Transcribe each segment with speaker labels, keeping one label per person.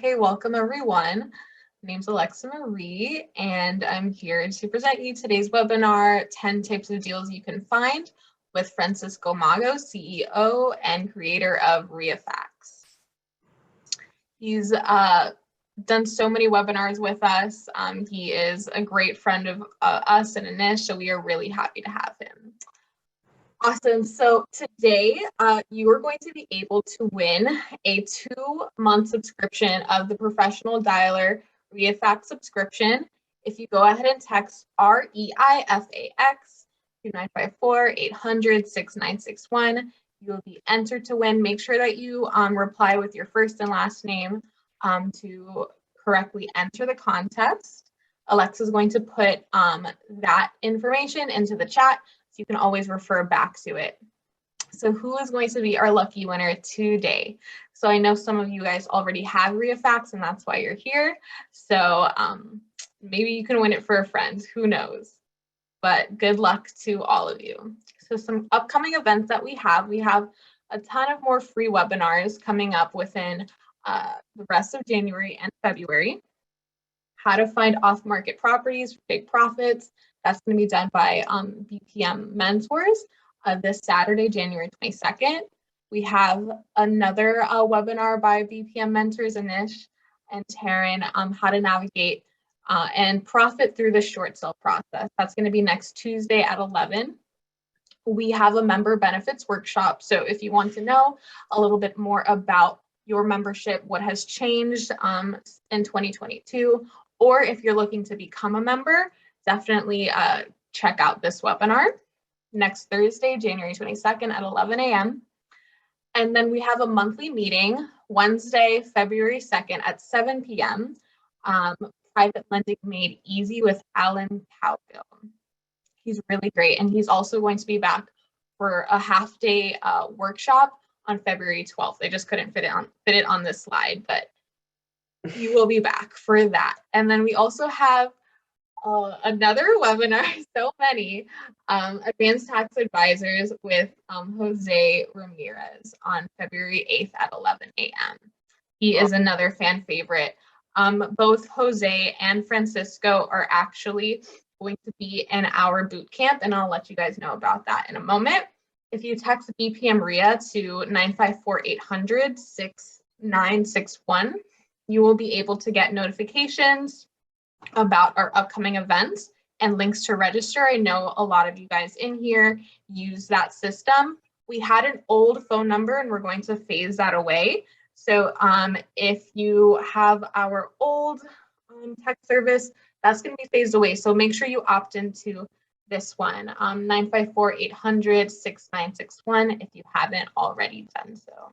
Speaker 1: Okay, welcome everyone. My name's Alexa Marie, and I'm here to present you today's webinar, 10 Types of Deals You Can Find, with Francisco Mago, CEO and creator of ReaFacts. He's done so many webinars with us. He is a great friend of us and Anish, so we are really happy to have him. Awesome. So today you are going to be able to win a 2-month subscription of the Professional Dialer ReaFacts subscription. If you go ahead and text REIFAX to 954-800-6961, you'll be entered to win. Make sure that you reply with your first and last name to correctly enter the contest. Alexa's going to put that information into the chat, so you can always refer back to it. So who is going to be our lucky winner today? So I know some of you guys already have ReaFacts and that's why you're here. So maybe you can win it for a friend, who knows? But good luck to all of you. So some upcoming events that we have a ton of more free webinars coming up within the rest of January and February. How to find off-market properties for big profits. That's going to be done by BPM Mentors this Saturday, January 22nd. We have another webinar by BPM Mentors, Anish and Taryn, how to navigate and profit through the short sale process. That's going to be next Tuesday at 11. We have a member benefits workshop. So if you want to know a little bit more about your membership, what has changed in 2022, or if you're looking to become a member, definitely check out this webinar next Thursday, January 22nd at 11 a.m. And then we have a monthly meeting Wednesday, February 2nd at 7 p.m. Private Lending Made Easy with Alan Cowgill. He's really great, and he's also going to be back for a half-day workshop on February 12th. They just couldn't fit it on this slide, but he will be back for that. And then we also have another webinar, so many, Advanced Tax Advisors with Jose Ramirez on February 8th at 11 a.m. He is another fan favorite. Both Jose and Francisco are actually going to be in our boot camp, and I'll let you guys know about that in a moment. If you text BPM RIA to 954-800-6961, you will be able to get notifications about our upcoming events and links to register. I know a lot of you guys in here use that system. We had an old phone number and we're going to phase that away. So if you have our old text service, that's going to be phased away. So make sure you opt into this one, 954-800-6961 if you haven't already done so.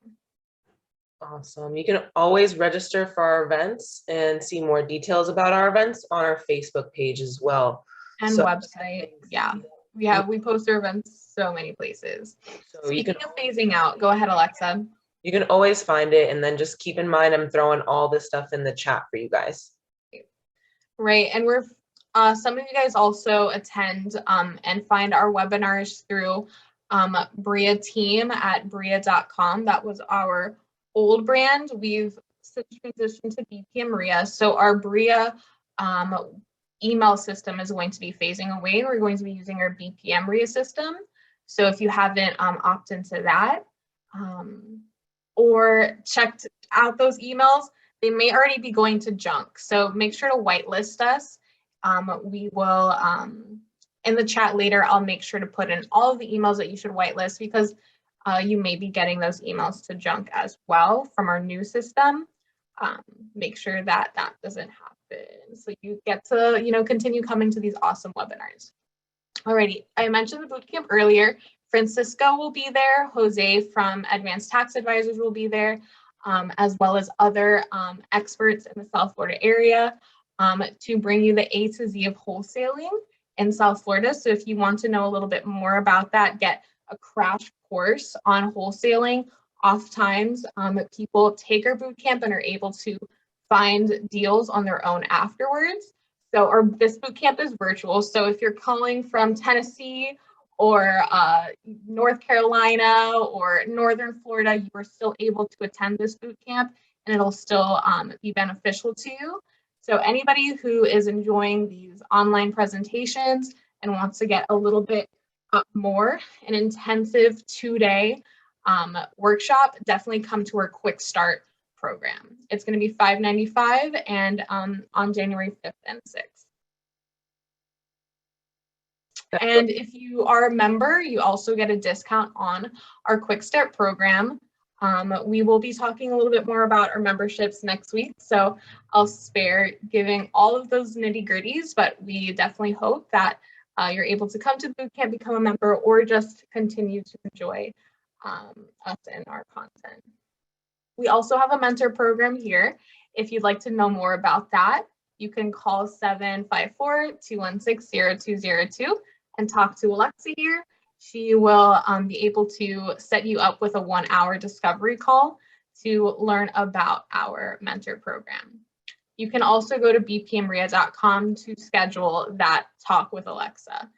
Speaker 2: Awesome. You can always register for our events and see more details about our events on our Facebook page as well.
Speaker 1: And website. Yeah. We post our events so many places. So speaking of phasing out, go ahead, Alexa.
Speaker 2: You can always find it, and then just keep in mind I'm throwing all this stuff in the chat for you guys.
Speaker 1: Right. And we're some of you guys also attend and find our webinars through Bria team at bria.com. That was our old brand. We've since transitioned to BPM RIA. So our Bria email system is going to be phasing away, and we're going to be using our BPM RIA system. So if you haven't opted into that or checked out those emails, they may already be going to junk. So make sure to whitelist us. We will, in the chat later, I'll make sure to put in all of the emails that you should whitelist, because you may be getting those emails to junk as well from our new system. Make sure that that doesn't happen, so you get to continue coming to these awesome webinars. Alrighty, I mentioned the bootcamp earlier. Francisco will be there. Jose from Advanced Tax Advisors will be there, as well as other experts in the South Florida area to bring you the A to Z of wholesaling in South Florida. So if you want to know a little bit more about that, get a crash course on wholesaling. Oftentimes, people take our boot camp and are able to find deals on their own afterwards. So this boot camp is virtual. So if you're calling from Tennessee or North Carolina or Northern Florida, you are still able to attend this boot camp and it'll still be beneficial to you. So anybody who is enjoying these online presentations and wants to get a little bit more, an intensive 2-day workshop, definitely come to our Quick Start program. It's going to be $595 and on January 5th and 6th. And if you are a member, you also get a discount on our Quick Start program. We will be talking a little bit more about our memberships next week, so I'll spare giving all of those nitty-gritties, but we definitely hope that you're able to come to the bootcamp, become a member, or just continue to enjoy us and our content. We also have a mentor program here. If you'd like to know more about that, you can call 754-216-0202 and talk to Alexa here. She will be able to set you up with a 1-hour discovery call to learn about our mentor program. You can also go to bpmria.com to schedule that talk with Alexa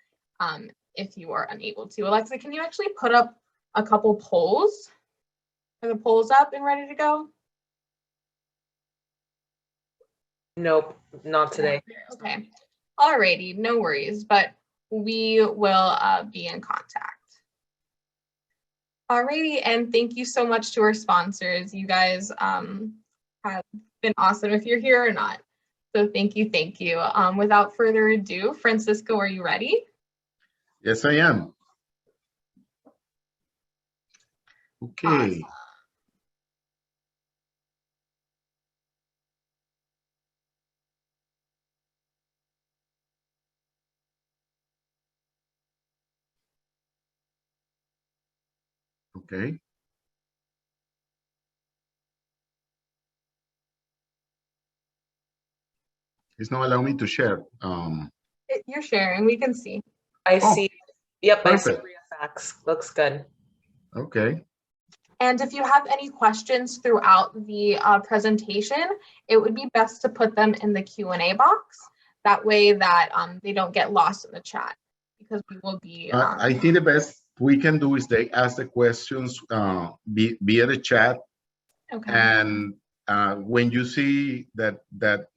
Speaker 1: if you are unable to. Alexa, can you actually put up a couple polls? Are the polls up and ready to go?
Speaker 2: Nope, not today.
Speaker 1: Okay. Alrighty, no worries, but we will be in contact. Alrighty, and thank you so much to our sponsors. You guys have been awesome if you're here or not. So thank you, thank you. Without further ado, Francisco, are you ready?
Speaker 3: Yes, I am. Okay.
Speaker 1: Awesome.
Speaker 3: Okay. It's not allowing me to share.
Speaker 1: You're sharing, we can see.
Speaker 2: I see. Yep,
Speaker 3: perfect.
Speaker 2: I see facts. Looks good.
Speaker 3: Okay.
Speaker 1: And if you have any questions throughout the presentation, it would be best to put them in the Q&A box. That way that they don't get lost in the chat, because we will be.
Speaker 3: I think the best we can do is they ask the questions via the chat.
Speaker 1: Okay.
Speaker 3: And when you see that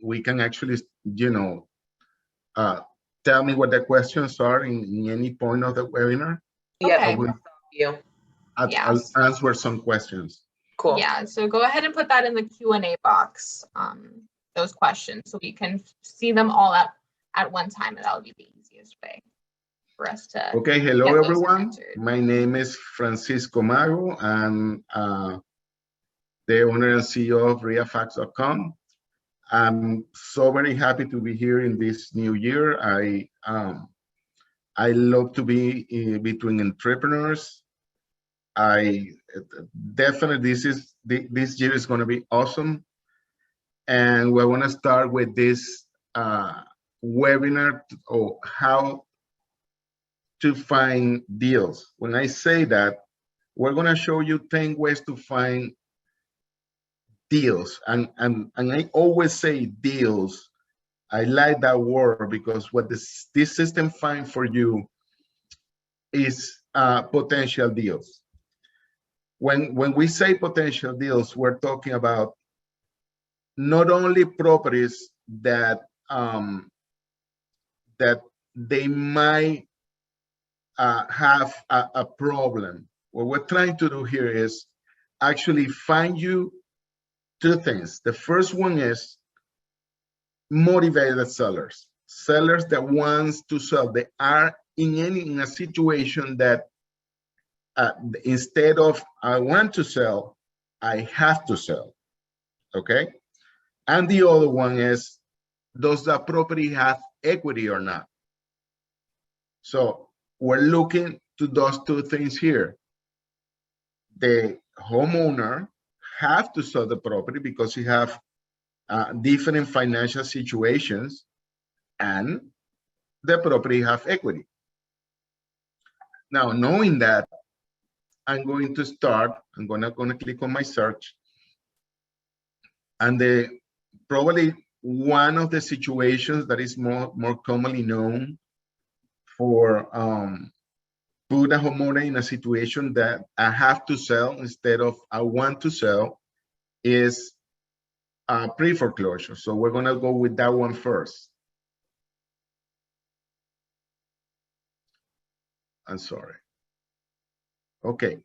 Speaker 3: we can actually, you know, tell me what the questions are in any point of the webinar.
Speaker 2: Yeah,
Speaker 1: Okay.
Speaker 3: I'll answer some questions.
Speaker 2: Cool.
Speaker 1: Yeah, so go ahead and put that in the Q&A box, those questions, so we can see them all up at one time, and that'll be the easiest way for us to.
Speaker 3: Okay, hello everyone. My name is Francisco Mago. I'm the owner and CEO of reafax.com. I'm so very happy to be here in this new year. I love to be between entrepreneurs. I definitely this year is going to be awesome, and we want to start with this webinar of how to find deals. When I say that, we're going to show you 10 ways to find deals, and I always say deals. I like that word because what this system finds for you is potential deals. When we say potential deals, we're talking about not only properties that that they might have a problem. What we're trying to do here is actually find you two things. The first one is motivated sellers that wants to sell. They are in a situation that instead of I want to sell, I have to sell. Okay. And the other one is, does that property have equity or not? So we're looking to those two things here. The homeowner have to sell the property because he have different financial situations, and the property have equity. Now, knowing that, I'm going to start. I'm gonna click on my search, and probably one of the situations that is more commonly known for put a homeowner in a situation that I have to sell instead of I want to sell is pre-foreclosure. So we're gonna go with that one first. I'm sorry. Okay,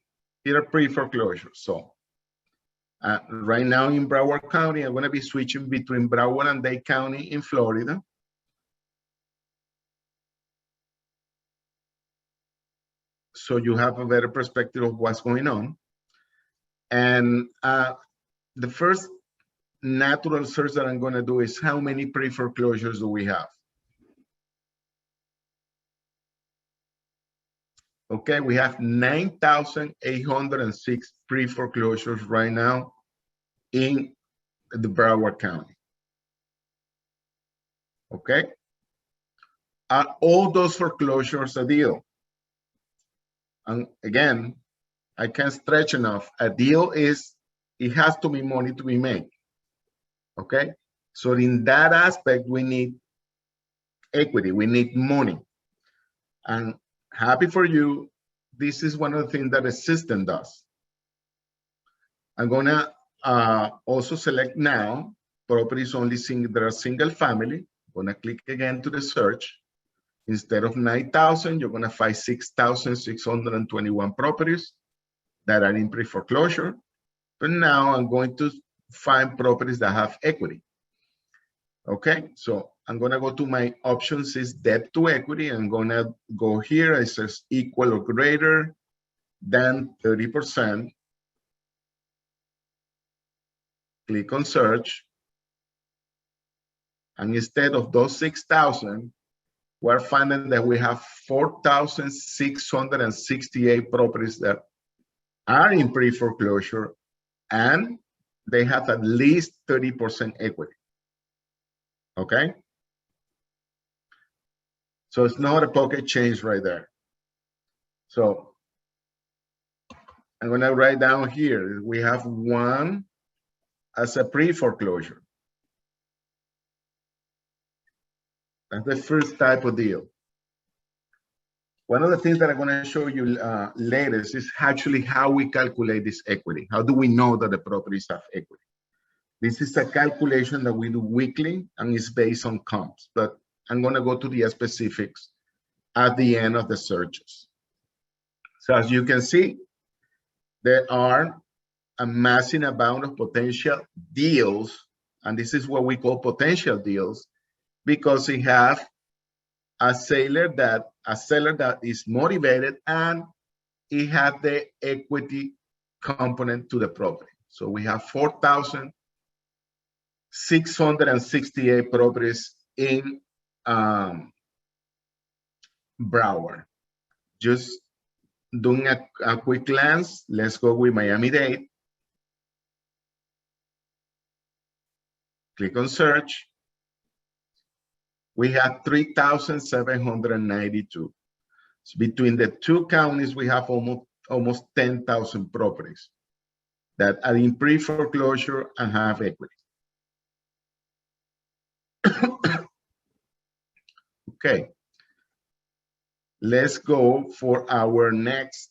Speaker 3: here are pre-foreclosure. So right now in Broward County, I'm gonna be switching between Broward and Dade County in Florida. So you have a better perspective of what's going on. And the first natural search that I'm gonna do is how many pre-foreclosures do we have? Okay, we have 9,806 pre-foreclosures right now in the Broward County. Okay, are all those foreclosures a deal? And again, I can't stretch enough. A deal is, it has to be money to be made. Okay, so in that aspect, we need equity, we need money. And happy for you, this is one of the things that the system does. I'm gonna also select now properties only that are single family. I'm gonna click again to the search. Instead of 9,000, you're gonna find 6,621 properties that are in pre-foreclosure. But now I'm going to find properties that have equity. Okay, so I'm gonna go to my options is debt to equity. I'm gonna go here, it says equal or greater than 30%. Click on search. And instead of those 6,000, we're finding that we have 4,668 properties that are in pre-foreclosure and they have at least 30% equity. Okay? So it's not a pocket change right there. So I'm gonna write down here, we have one as a pre-foreclosure. That's the first type of deal. One of the things that I'm gonna show you later is actually how we calculate this equity. How do we know that the properties have equity? This is a calculation that we do weekly and it's based on comps, but I'm gonna go to the specifics at the end of the searches. So as you can see, there are a massive amount of potential deals, and this is what we call potential deals, because we have a seller that is motivated and it has the equity component to the property. So we have 4,668 properties in Broward. Just doing a quick glance, let's go with Miami-Dade. Click on search. We have 3,792. So between the two counties, we have almost 10,000 properties that are in pre-foreclosure and have equity. Okay, let's go for our next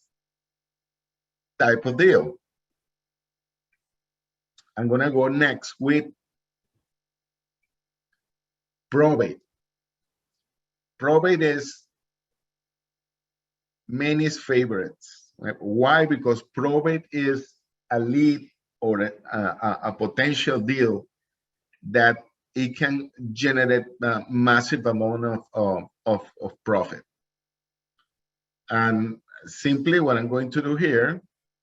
Speaker 3: type of deal. I'm gonna go next with probate. Probate is many's favorites. Right? Why? Because probate is a lead or a potential deal that it can generate a massive amount of profit. And simply what I'm going to do here,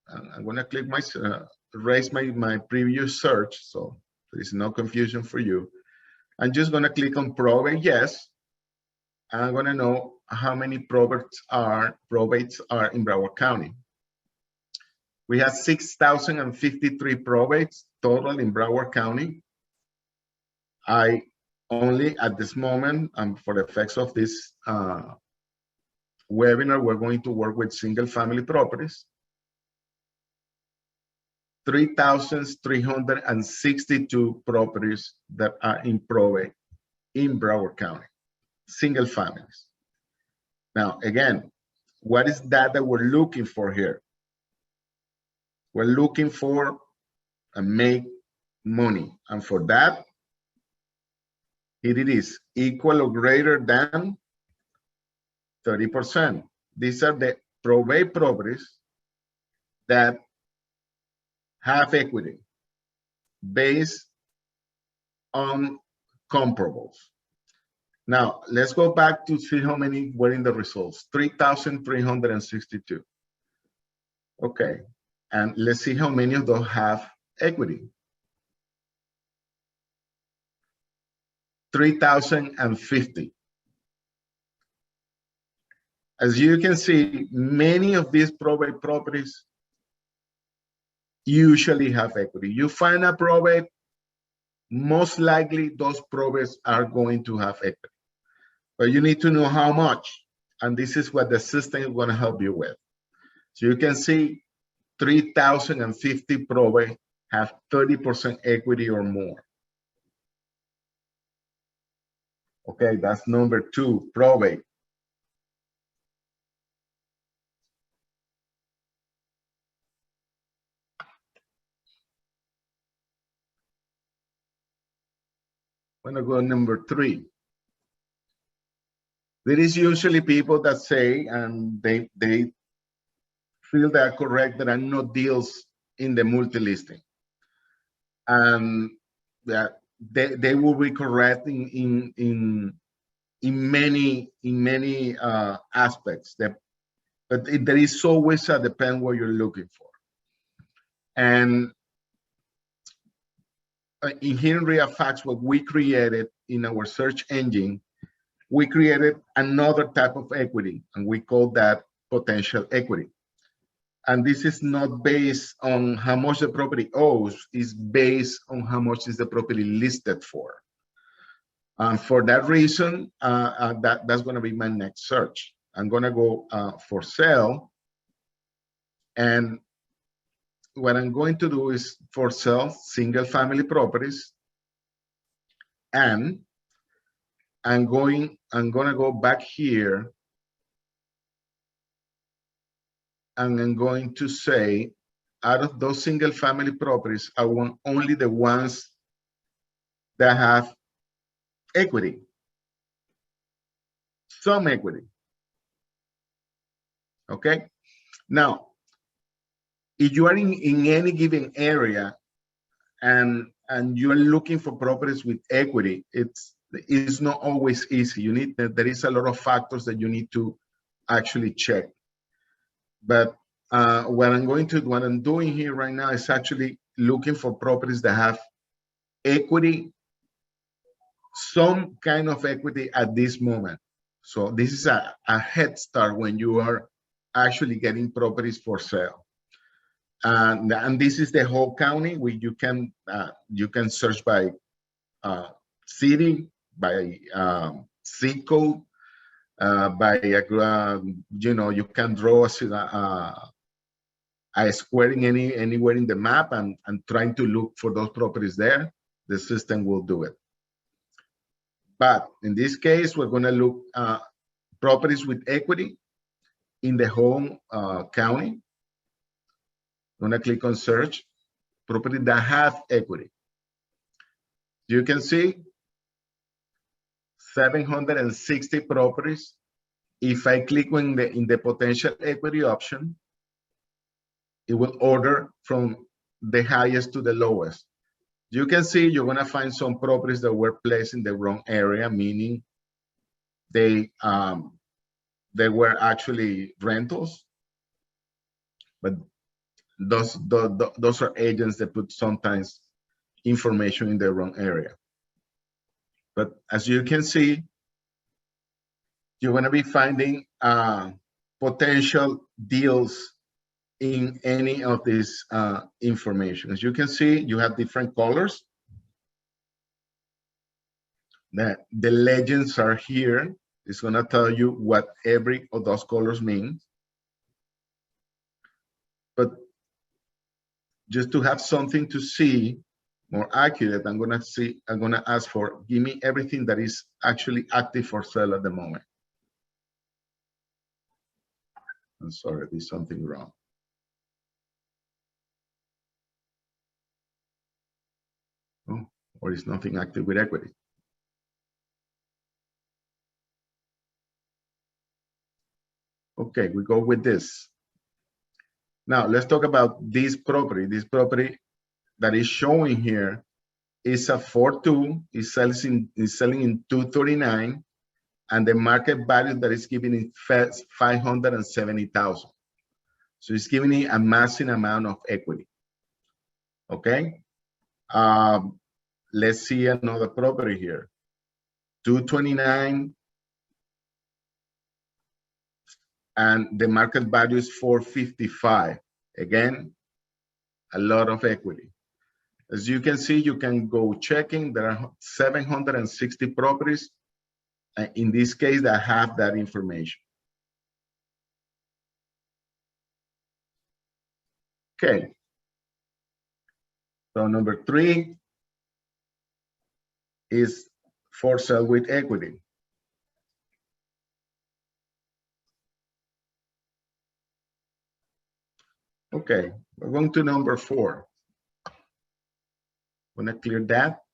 Speaker 3: I'm going to click raise my previous search, so there is no confusion for you. I'm just going to click on probate, yes. And I'm going to know how many probates are in Broward County. We have 6,053 probates total in Broward County. I only at this moment, for the effects of this webinar, we're going to work with single family properties. 3,362 properties that are in probate in Broward County, single families. Now, again, what is that we're looking for here? We're looking for a make money. And for that, here it is, equal or greater than 30%. These are the probate properties that have equity based on comparables. Now, let's go back to see how many were in the results. 3,362. Okay, and let's see how many of those have equity. 3,050. As you can see, many of these probate properties usually have equity. You find a probate, most likely those probates are going to have equity. But you need to know how much. And this is what the system is going to help you with. So you can see 3,050 probate have 30% equity or more. Okay, that's number 2, probate. I'm gonna go number 3. There is usually people that say, and they feel they are correct, there are no deals in the multi-listing. And that they will be correct in many aspects. But there is always a depend what you're looking for. And in here in RealFacts, what we created in our search engine, we created another type of equity, and we call that potential equity. And this is not based on how much the property owes, it's based on how much is the property listed for. And for that reason, that's going to be my next search. I'm going to go for sale. And what I'm going to do is for sale single family properties. And I'm going to go back here. And I'm going to say, out of those single family properties, I want only the ones that have equity, some equity. Okay. Now, if you are in any given area and you're looking for properties with equity, it's not always easy. There is a lot of factors that you need to actually check. But what I'm doing here right now is actually looking for properties that have equity, some kind of equity at this moment. So this is a head start when you are actually getting properties for sale. And this is the whole county where you can search by city, by zip code, by you can draw a square in anywhere in the map and trying to look for those properties there. The system will do it. But in this case, we're going to look properties with equity in the whole county. I'm going to click on search, property that have equity. You can see 760 properties. If I click in the potential equity option, it will order from the highest to the lowest. You can see you're going to find some properties that were placed in the wrong area, meaning they were actually rentals, but those are agents that put sometimes information in the wrong area. But as you can see, you're going to be finding potential deals in any of this information. As you can see, you have different colors. The legends are here. It's going to tell you what every of those colors means. But just to have something to see more accurate, I'm going to ask for, give me everything that is actually active for sale at the moment. I'm sorry, there's something wrong. or is nothing active with equity. Okay, we go with this. Now let's talk about this property. This property that is showing here is a 4.2, is selling in 239, and the market value that is giving it 570,000. So it's giving it a massive amount of equity. Okay. Let's see another property here. 229, and the market value is 455. Again, a lot of equity. As you can see, you can go checking. There are 760 properties in this case that have that information. Okay. So number 3 is for sale with equity. Okay, we're going to number 4. I'm gonna clear that.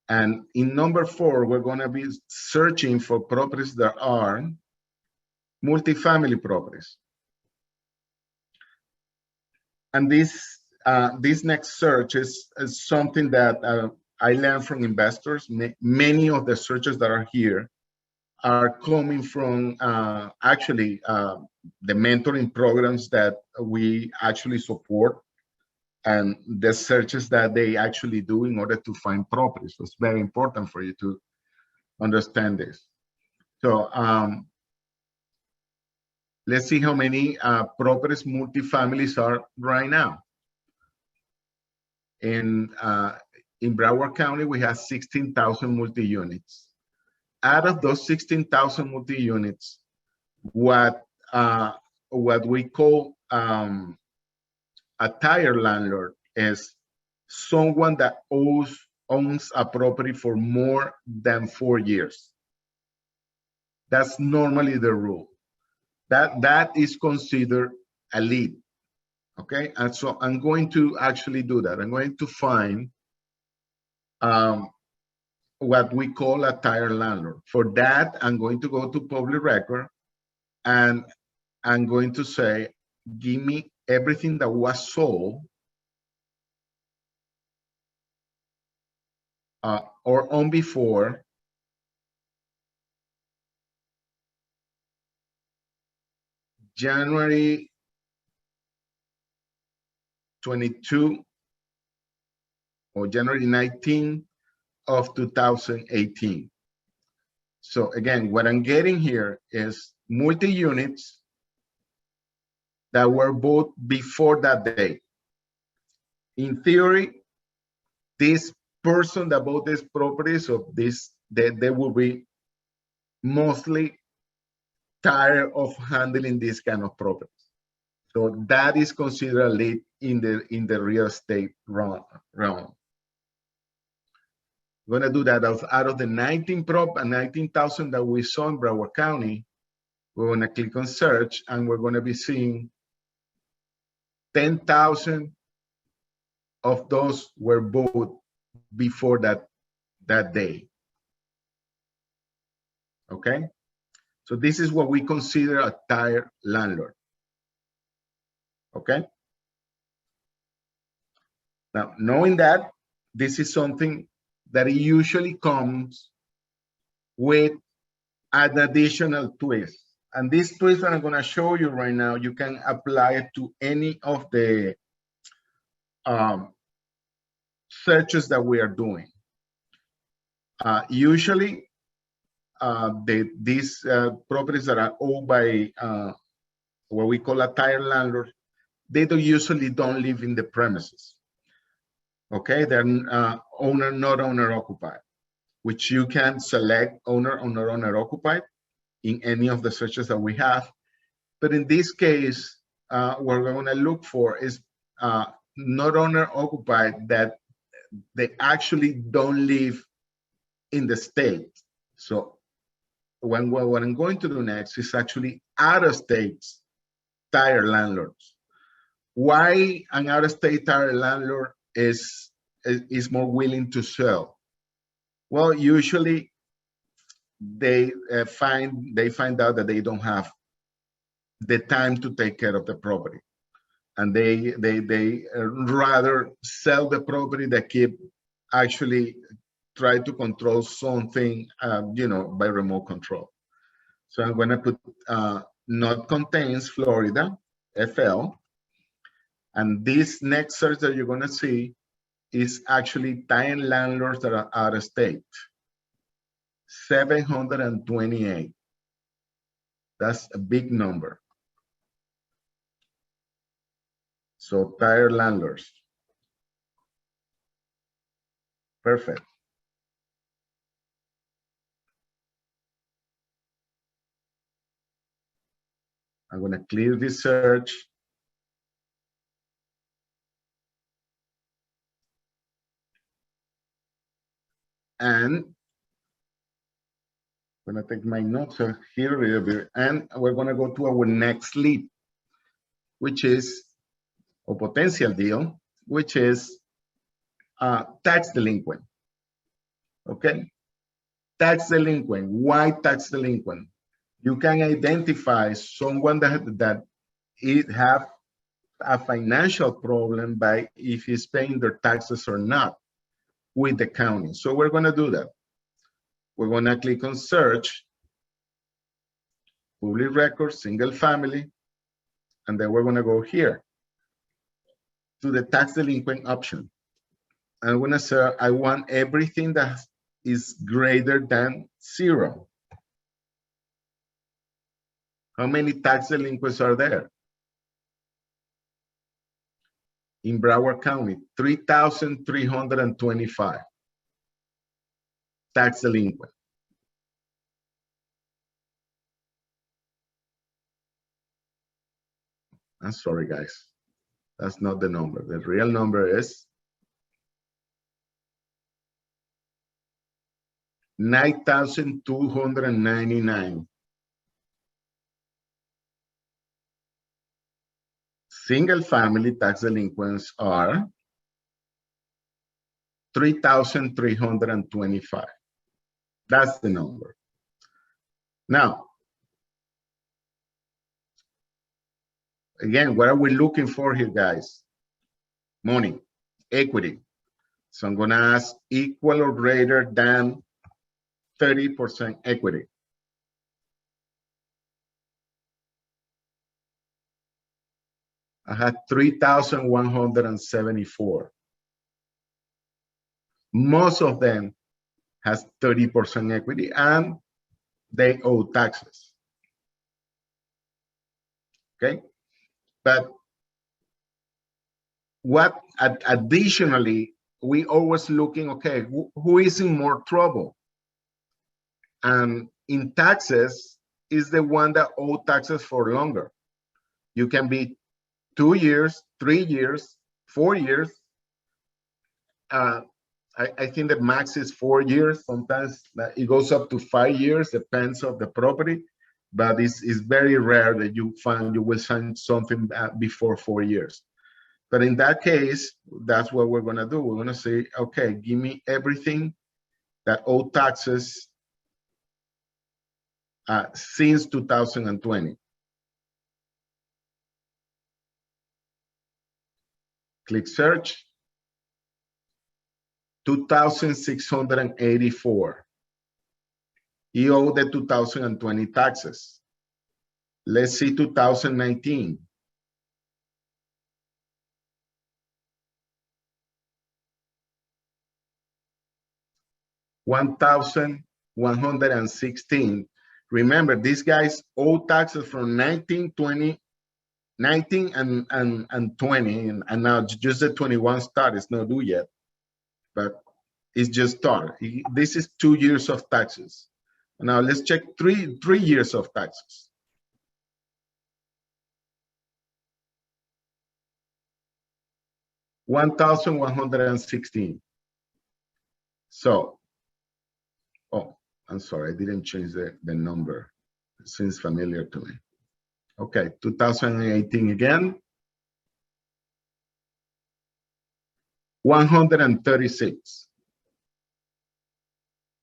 Speaker 3: And in number 4, we're gonna be searching for properties that are multifamily properties. And this next search is something that I learned from investors. Many of the searches that are here are coming from actually the mentoring programs that we actually support, and the searches that they actually do in order to find properties. So it's very important for you to understand this. So let's see how many properties multifamilies are right now. In Broward County, we have 16,000 multi-units. Out of those 16,000 multi-units, what we call a tire landlord is someone that owns a property for more than 4 years. That's normally the rule. That is considered a lead. Okay, and so I'm going to actually do that. I'm going to find what we call a tire landlord. For that, I'm going to go to public record, and I'm going to say, give me everything that was sold or on before January 22 or January 19 of 2018. So again, what I'm getting here is multi-units that were bought before that date. In theory, this person that bought these properties of this, they will be mostly tired of handling this kind of properties. So that is considered a lead in the real estate realm. We're gonna do that out of the 19,000 that we saw in Broward County. We're gonna click on search, and we're gonna be seeing 10,000 of those were bought before that day. Okay, so this is what we consider a tire landlord. Okay, now knowing that, this is something that usually comes with an additional twist. And this twist that I'm going to show you right now, you can apply it to any of the searches that we are doing. Usually, these properties that are owned by what we call a tire landlord, they usually don't live in the premises. Okay, they're not owner occupied, which you can select owner occupied in any of the searches that we have. But in this case, what we're going to look for is not owner occupied, that they actually don't live in the state. So what I'm going to do next is actually out-of-state tire landlords. Why an out-of-state tire landlord is more willing to sell? Well, usually they find out that they don't have the time to take care of the property, and they rather sell the property than keep actually try to control something, you know, by remote control. So I'm going to put not contains Florida, FL, and this next search that you're going to see is actually tying landlords that are out of state. 728. That's a big number. So tired landlords. Perfect. I'm going to clear this search. And I'm going to take my notes here a little bit, and we're going to go to our next lead, which is a potential deal, which is tax delinquent. Okay, tax delinquent. Why tax delinquent? You can identify someone that it have a financial problem by if he's paying their taxes or not with the county. So we're going to do that. We're going to click on search, public records, single family, and then we're going to go here to the tax delinquent option. I'm going to say I want everything that is greater than 0. How many tax delinquents are there? In Broward County, 3,325 tax delinquent. I'm sorry, guys. That's not the number. The real number is 9,299. Single family tax delinquents are 3,325. That's the number. Now, again, what are we looking for here, guys? Money, equity. So I'm going to ask equal or greater than 30% equity. I had 3,174. Most of them has 30% equity and they owe taxes. Okay, but what additionally, we always looking, okay, who is in more trouble? And in taxes is the one that owe taxes for longer. You can be 2 years, 3 years, 4 years. I think the max is 4 years. Sometimes it goes up to 5 years, depends on the property, but it's very rare that you will find something before 4 years. But in that case, that's what we're going to do. We're going to say, okay, give me everything that owe taxes since 2020. Click search. 2,684. You owe the 2020 taxes. Let's see 2019. 1,116. Remember, these guys owe taxes from 19, 20, 19 and 20, and now just the 21 start. It's not due yet, but it's just start. This is 2 years of taxes. Now let's check three years of taxes. $1,116. So, oh, I'm sorry, I didn't change the number. It seems familiar to me. Okay, 2018 again. 136.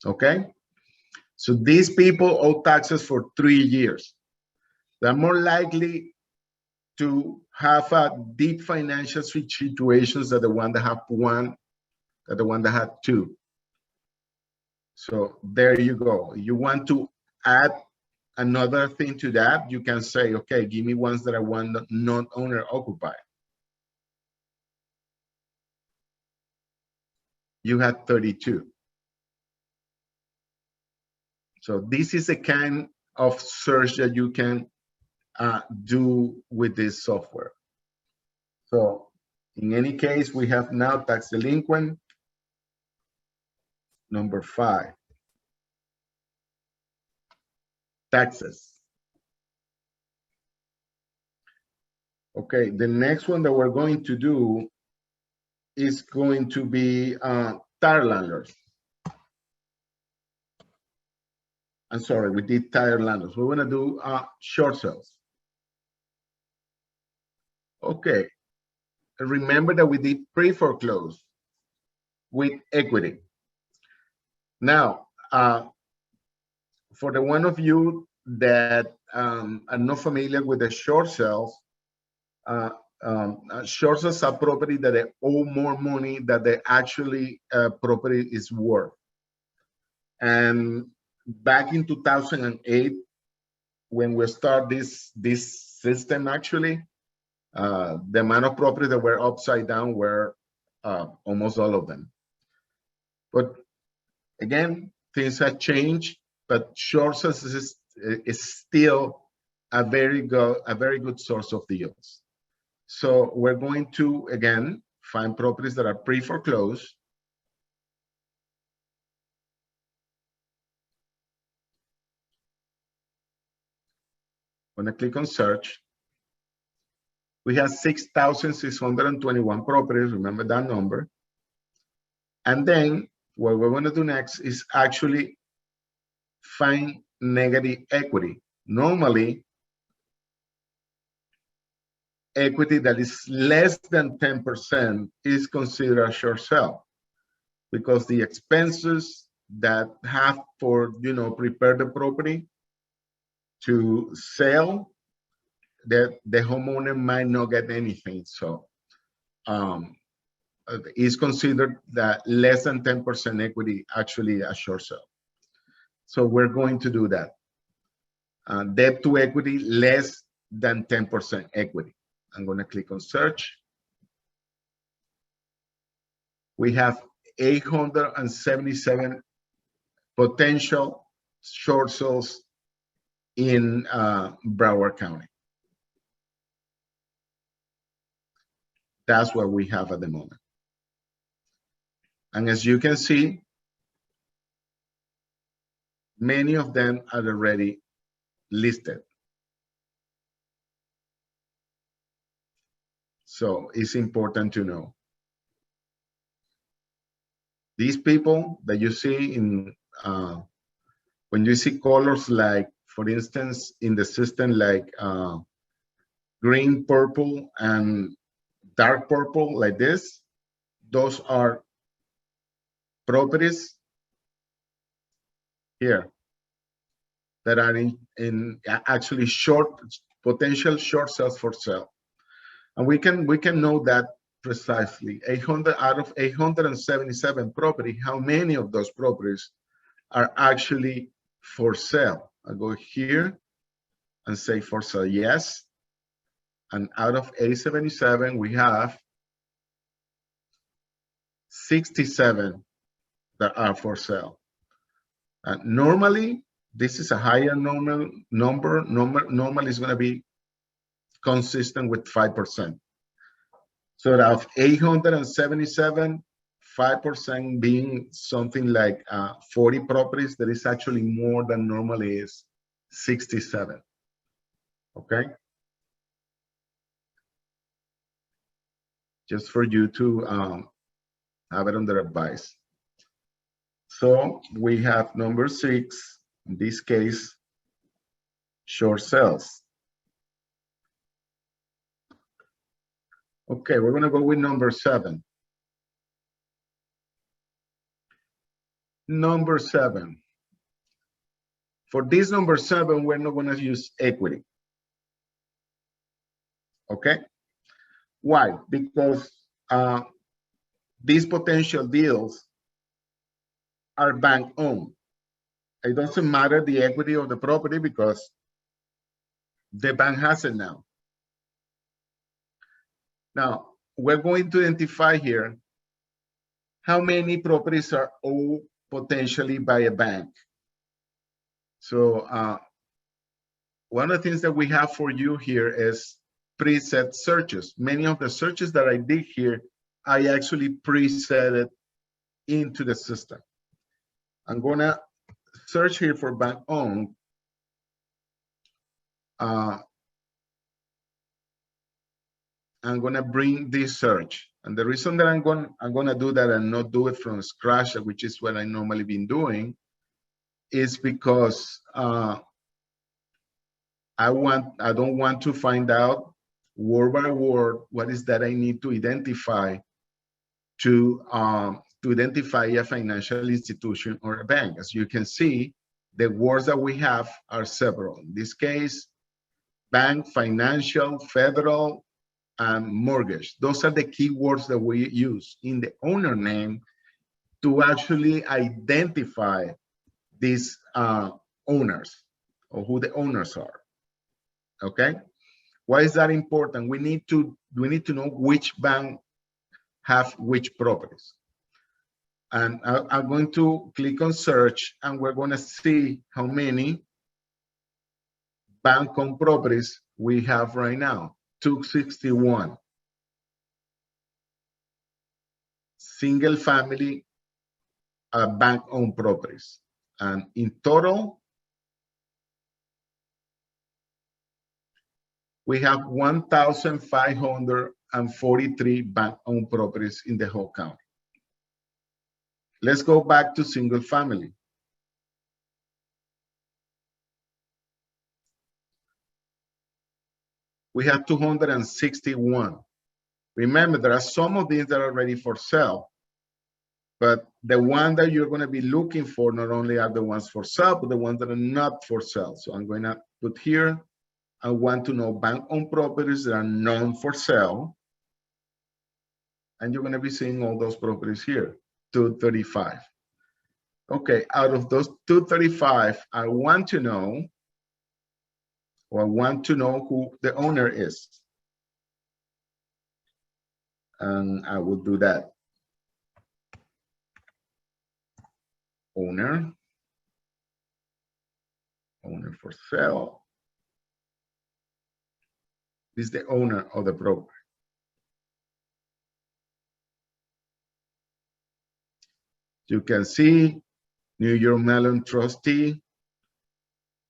Speaker 3: Okay? So these people owe taxes for 3 years. They're more likely to have a deep financial situations than the one that have one, than the one that had two. So there you go. You want to add another thing to that, you can say, okay, give me ones that are one not owner occupied. You had 32. So this is the kind of search that you can do with this software. So in any case, we have now tax delinquent. Number 5, taxes. Okay, the next one that we're going to do is going to be tire landlords. I'm sorry, we did tire landlords. We're gonna do short sales. Okay, remember that we did pre-foreclose with equity. Now, for the one of you that are not familiar with the short sales, short sales are property that they owe more money than the actually property is worth. And back in 2008, when we start this system, actually, the amount of properties that were upside down were almost all of them. But again, things have changed, but short sales is still a very good source of deals. So we're going to, again, find properties that are pre-foreclosed. When I click on search, we have 6,621 properties, remember that number. And then what we're going to do next is actually find negative equity. Normally, equity that is less than 10% is considered a short sale, because the expenses that have for, prepare the property to sell, that the homeowner might not get anything. So is considered that less than 10% equity actually a short sale. So we're going to do that. Debt to equity less than 10% equity. I'm going to click on search. We have 877 potential short sales in Broward County. That's what we have at the moment. And as you can see, many of them are already listed. So it's important to know. These people that you see in, when you see colors like, for instance, in the system, like green, purple, and dark purple like this, those are properties here that are in actually potential short sales for sale. And we can know that precisely. 800 out of 877 property, how many of those properties are actually for sale? I go here and say for sale, yes. And out of 877, we have 67 that are for sale. Normally, this is a higher number. Normally is going to be consistent with 5%. So out of 877, 5% being something like 40 properties, that is actually more than normally is 67. Okay. Just for you to have it under advice. So we have number 6, in this case, short sales. Okay, we're gonna go with number 7. Number 7. For this number 7, we're not going to use equity. Okay? Why? Because these potential deals are bank owned. It doesn't matter the equity of the property because the bank has it now. Now, we're going to identify here how many properties are owned potentially by a bank. So one of the things that we have for you here is preset searches. Many of the searches that I did here, I actually preset it into the system. I'm gonna search here for bank owned. I'm gonna bring this search. And the reason that I'm gonna do that and not do it from scratch, which is what I normally been doing, is because I don't want to find out word by word what is that I need to identify to identify a financial institution or a bank. As you can see, the words that we have are several. In this case, bank, financial, federal, and mortgage. Those are the key words that we use in the owner name to actually identify these owners or who the owners are. Okay, why is that important? We need to know which bank have which properties. And I'm going to click on search, and we're going to see how many bank-owned properties we have right now. 261. Single family bank-owned properties. And in total, we have 1,543 bank-owned properties in the whole county. Let's go back to single family. We have 261. Remember, there are some of these that are ready for sale, but the one that you're going to be looking for not only are the ones for sale, but the ones that are not for sale. So I'm going to put here, I want to know bank-owned properties that are non for sale. And you're going to be seeing all those properties here, 235. Okay, out of those 235, I want to know who the owner is. And I will do that. Owner for sale. This is the owner of the property. You can see New York Mellon trustee,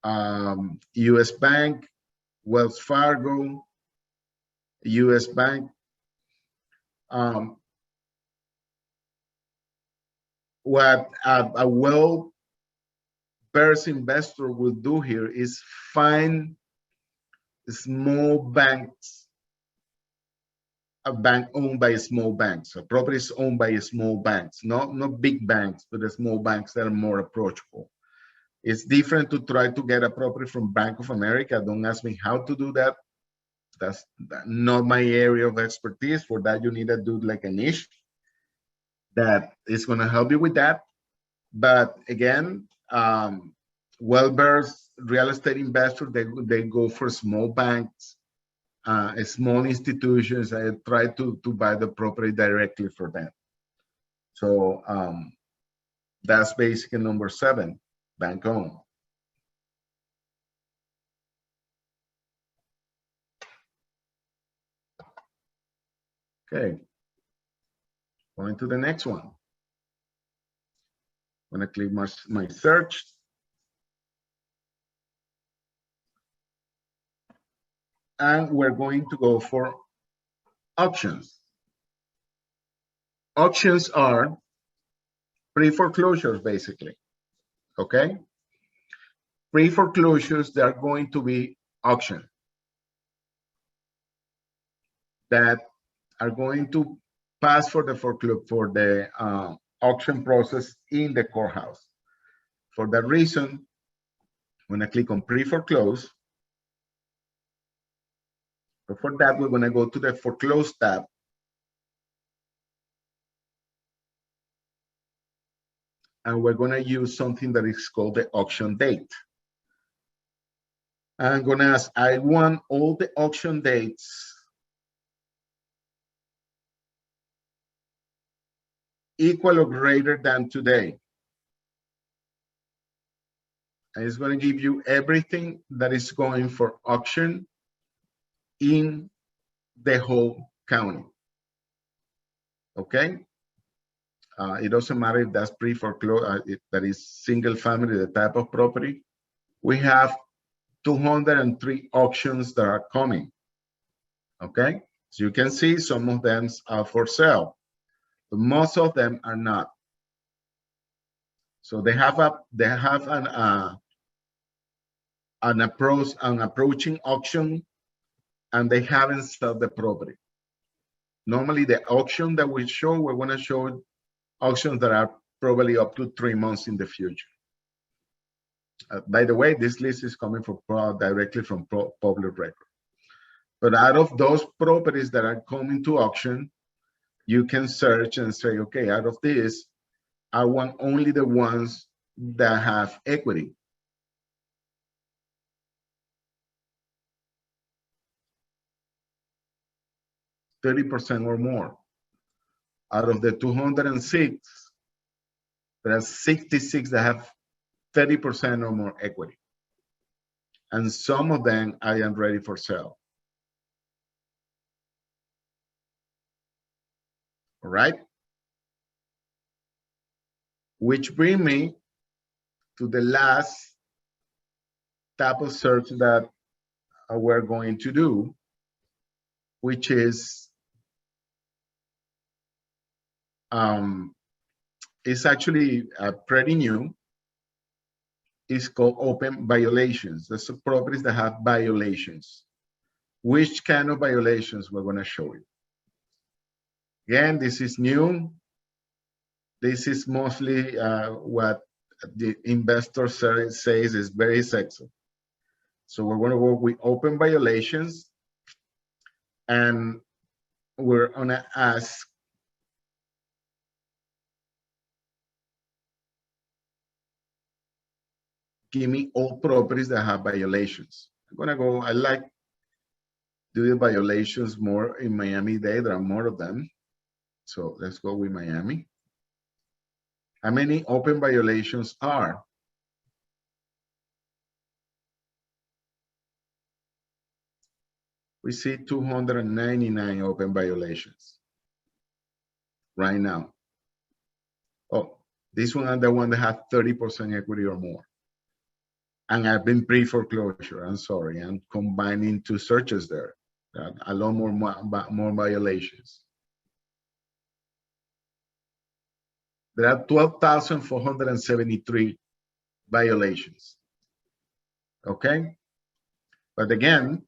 Speaker 3: U.S. Bank, Wells Fargo, U.S. Bank. What a well-versed investor will do here is find small banks, a bank owned by small banks, a properties owned by small banks, not big banks, but the small banks that are more approachable. It's different to try to get a property from Bank of America. Don't ask me how to do that. That's not my area of expertise. For that, you need to do like a niche that is going to help you with that. But again, well-versed real estate investors, they go for small banks, small institutions. I try to buy the property directly for them. So that's basically number 7, bank owned. Okay, going to the next one. I'm gonna click my search. And we're going to go for auctions. Auctions are pre-foreclosures, basically, okay? Pre-foreclosures, they are going to be auctioned that are going to pass for the auction process in the courthouse. For that reason, I'm gonna click on pre-foreclose. But for that, we're gonna go to the foreclose tab. And we're gonna use something that is called the auction date. I'm gonna ask, I want all the auction dates equal or greater than today. And it's going to give you everything that is going for auction in the whole county. Okay? It doesn't matter if that's pre-foreclosure, that is single family, the type of property. We have 203 auctions that are coming. Okay? So you can see some of them are for sale, but most of them are not. So they have an approaching auction, and they haven't sold the property. Normally, the auction that we show, we're going to show auctions that are probably up to 3 months in the future. By the way, this list is coming from directly from public record. But out of those properties that are coming to auction, you can search and say, okay, out of this, I want only the ones that have equity. %30 or more. Out of the 206, there are 66 that have 30% or more equity. And some of them I am ready for sale. All right. Which brings me to the last type of search that we're going to do, which is it's actually pretty new. It's called open violations. That's the properties that have violations. Which kind of violations we're going to show you. Again, this is new. This is mostly what the investor says is very sexy. So we're going to work with open violations, and we're going to ask give me all properties that have violations. I'm going to go, I like doing violations more in Miami-Dade. There are more of them. So let's go with Miami. How many open violations are? We see 299 open violations right now. Oh, this one and the one that have 30% equity or more. And I've been pre-foreclosure. I'm sorry, I'm combining two searches there. A lot more violations. There are 12,473 violations. Okay? But again,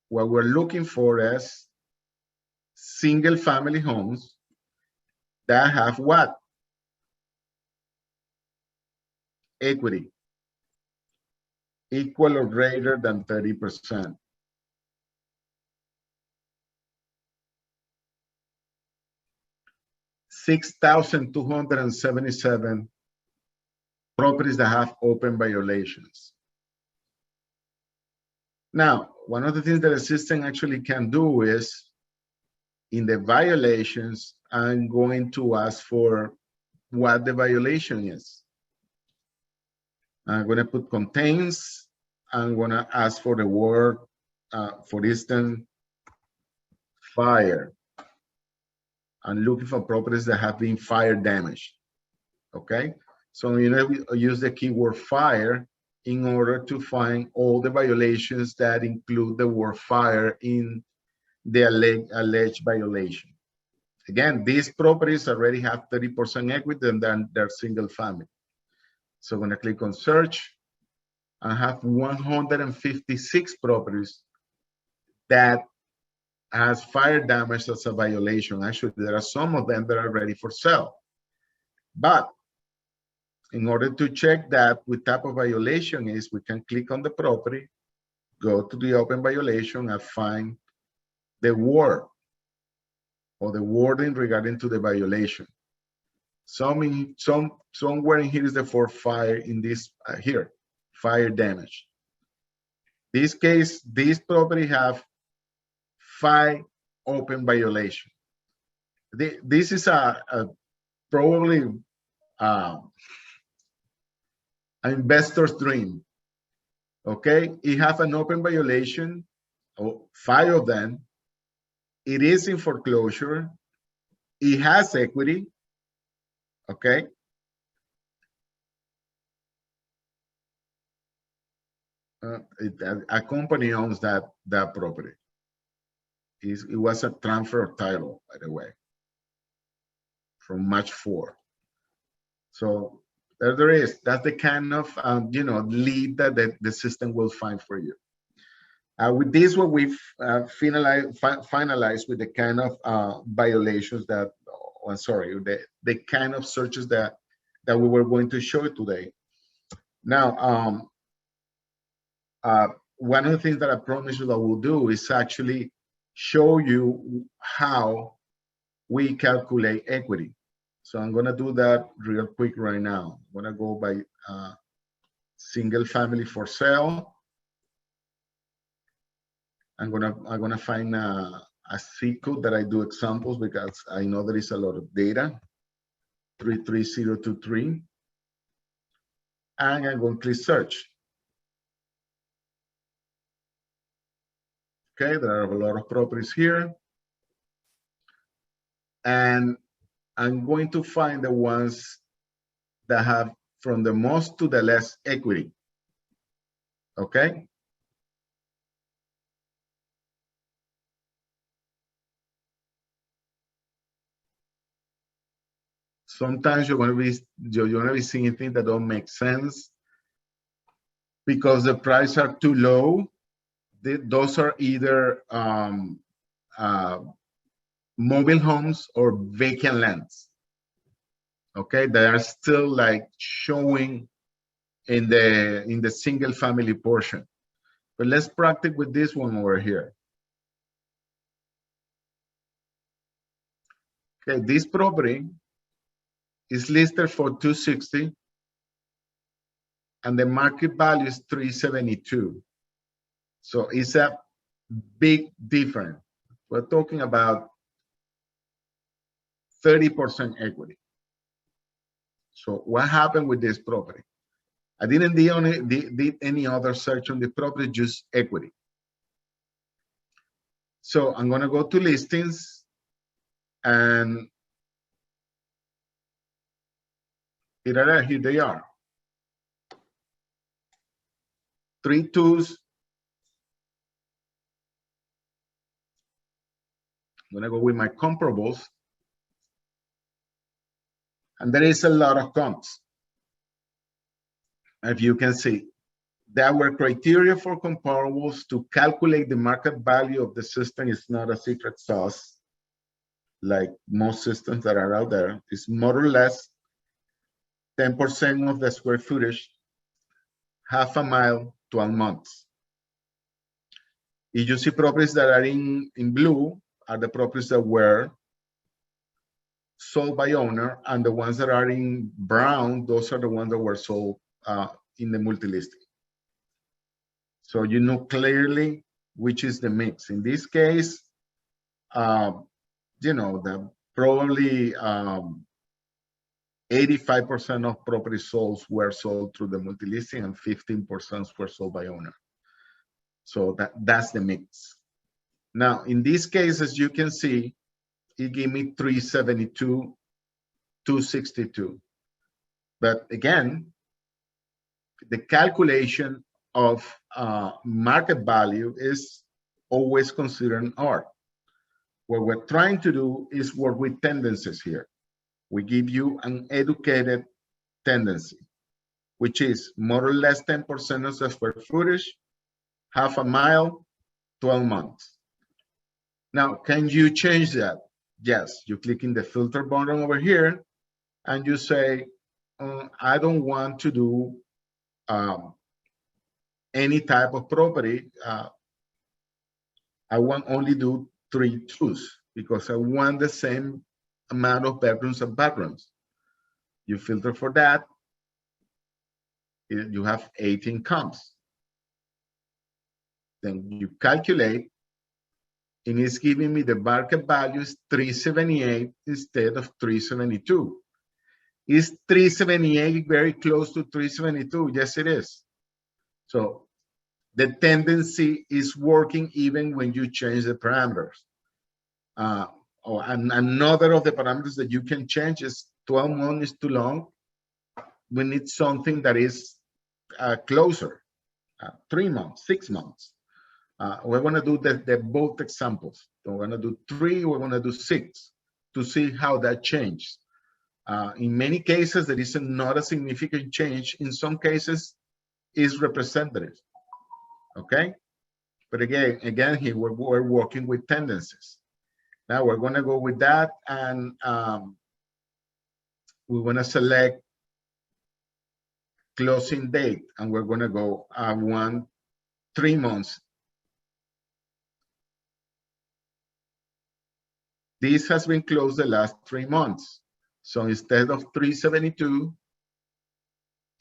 Speaker 3: what we're looking for is single family homes that have what? Equity. Equal or greater than 30%. $6,277 properties that have open violations. Now, one of the things that the system actually can do is, in the violations, I'm going to ask for what the violation is. I'm going to put contains. I'm going to ask for the word, for instance, fire. I'm looking for properties that have been fire damaged. Okay, so you know, we use the keyword fire in order to find all the violations that include the word fire in the alleged violation. Again, these properties already have 30% equity and then they're single family. So I'm going to click on search. I have 156 properties that has fire damage as a violation. Actually, there are some of them that are ready for sale. But in order to check that what type of violation is, we can click on the property, go to the open violation and find the word or the wording regarding to the violation. Somewhere in here is the for fire in this here, fire damage. This case, this property have 5 open violation. This is probably an investor's dream. Okay, it have an open violation, 5 of them. It is in foreclosure. It has equity. Okay. A company owns that property. It was a transfer of title, by the way, from March 4. So there is. That's the kind of lead that the system will find for you. With this, what we've finalized with the kind of violations that, I'm sorry, the kind of searches that we were going to show today. Now, one of the things that I promised you that we'll do is actually show you how we calculate equity. So I'm going to do that real quick right now. I'm going to go by single family for sale. I'm gonna find a C code that I do examples because I know there is a lot of data. 33023. And I'm going to click search. Okay, there are a lot of properties here. And I'm going to find the ones that have from the most to the less equity. Okay. Sometimes you're going to be seeing things that don't make sense because the prices are too low. Those are either mobile homes or vacant lands. Okay, they are still like showing in the single family portion. But let's practice with this one over here. Okay, this property is listed for 260 and the market value is 372. So it's a big difference. We're talking about 30% equity. So what happened with this property? I didn't did any other search on the property, just equity. So I'm gonna go to listings and here they are. 3 twos. I'm gonna go with my comparables. And there is a lot of comps. If you can see, there were criteria for comparables to calculate the market value of the system. It's not a secret sauce like most systems that are out there. It's more or less 10% of the square footage, half a mile, 12 months. If you see properties that are in blue are the properties that were sold by owner, and the ones that are in brown, those are the ones that were sold in the multi-listing. So you know clearly which is the mix. In this case, you know, that probably 85% of property sold were sold through the multi-listing and 15% were sold by owner. So that's the mix. Now, in this case, as you can see, it gave me 372, 262. But again, the calculation of market value is always considered an art. What we're trying to do is work with tendencies here. We give you an educated tendency, which is more or less 10% of the square footage, half a mile, 12 months. Now, can you change that? Yes, you click in the filter button over here, and you say, I don't want to do any type of property. I want only do 3 twos because I want the same amount of bedrooms and bathrooms. You filter for that. You have 8 incomes. Then you calculate, and it's giving me the market value is 378 instead of 372. Is 378 very close to 372? Yes, it is. So the tendency is working even when you change the parameters. And another of the parameters that you can change is 12 months is too long. We need something that is closer, 3 months, 6 months. We're going to do the both examples. So we're going to do 3, we're going to do 6 to see how that changes. In many cases, there is not a significant change. In some cases, is representative. Okay, but again, here we're working with tendencies. Now we're going to go with that, and we want to select closing date, and we're going to go 3 months. This has been closed the last 3 months. So instead of 372,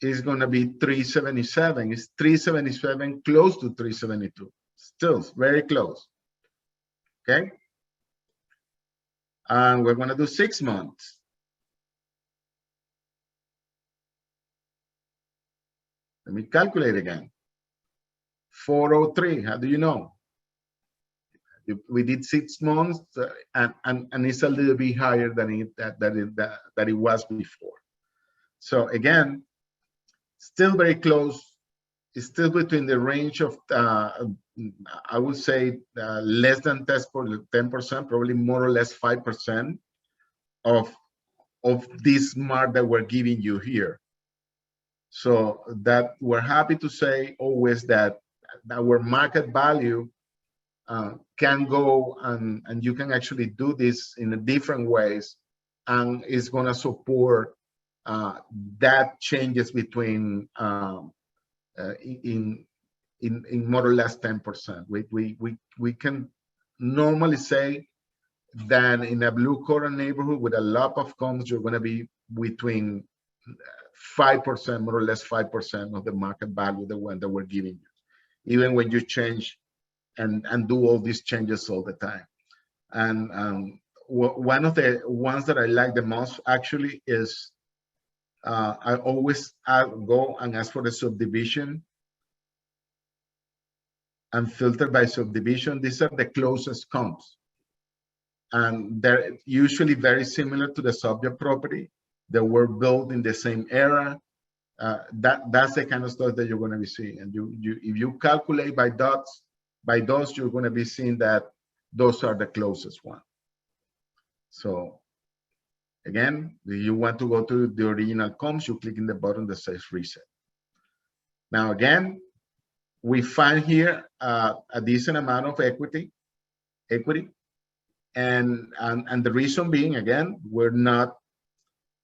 Speaker 3: it's going to be 377. It's 377 close to 372. Still very close. Okay. And we're going to do 6 months. Let me calculate again. 403. How do you know? We did 6 months, and it's a little bit higher than it was before. So again, still very close. It's still between the range of I would say less than 10%, probably more or less 5% of this mark that we're giving you here. So that we're happy to say always that our market value can go and you can actually do this in different ways, and it's going to support that changes between in more or less 10%. We can normally say that in a blue collar neighborhood with a lot of homes, you're going to be between 5%, more or less 5% of the market value, the one that we're giving you, even when you change and do all these changes all the time. And one of the ones that I like the most actually is I always go and ask for the subdivision and filter by subdivision. These are the closest comps, and they're usually very similar to the subject property that were built in the same era. That's the kind of stuff that you're going to be seeing. And if you calculate by dots, by those, you're going to be seeing that those are the closest one. So again, if you want to go to the original comps, you click in the button that says reset. Now again, we find here a decent amount of equity, and the reason being, again, we're not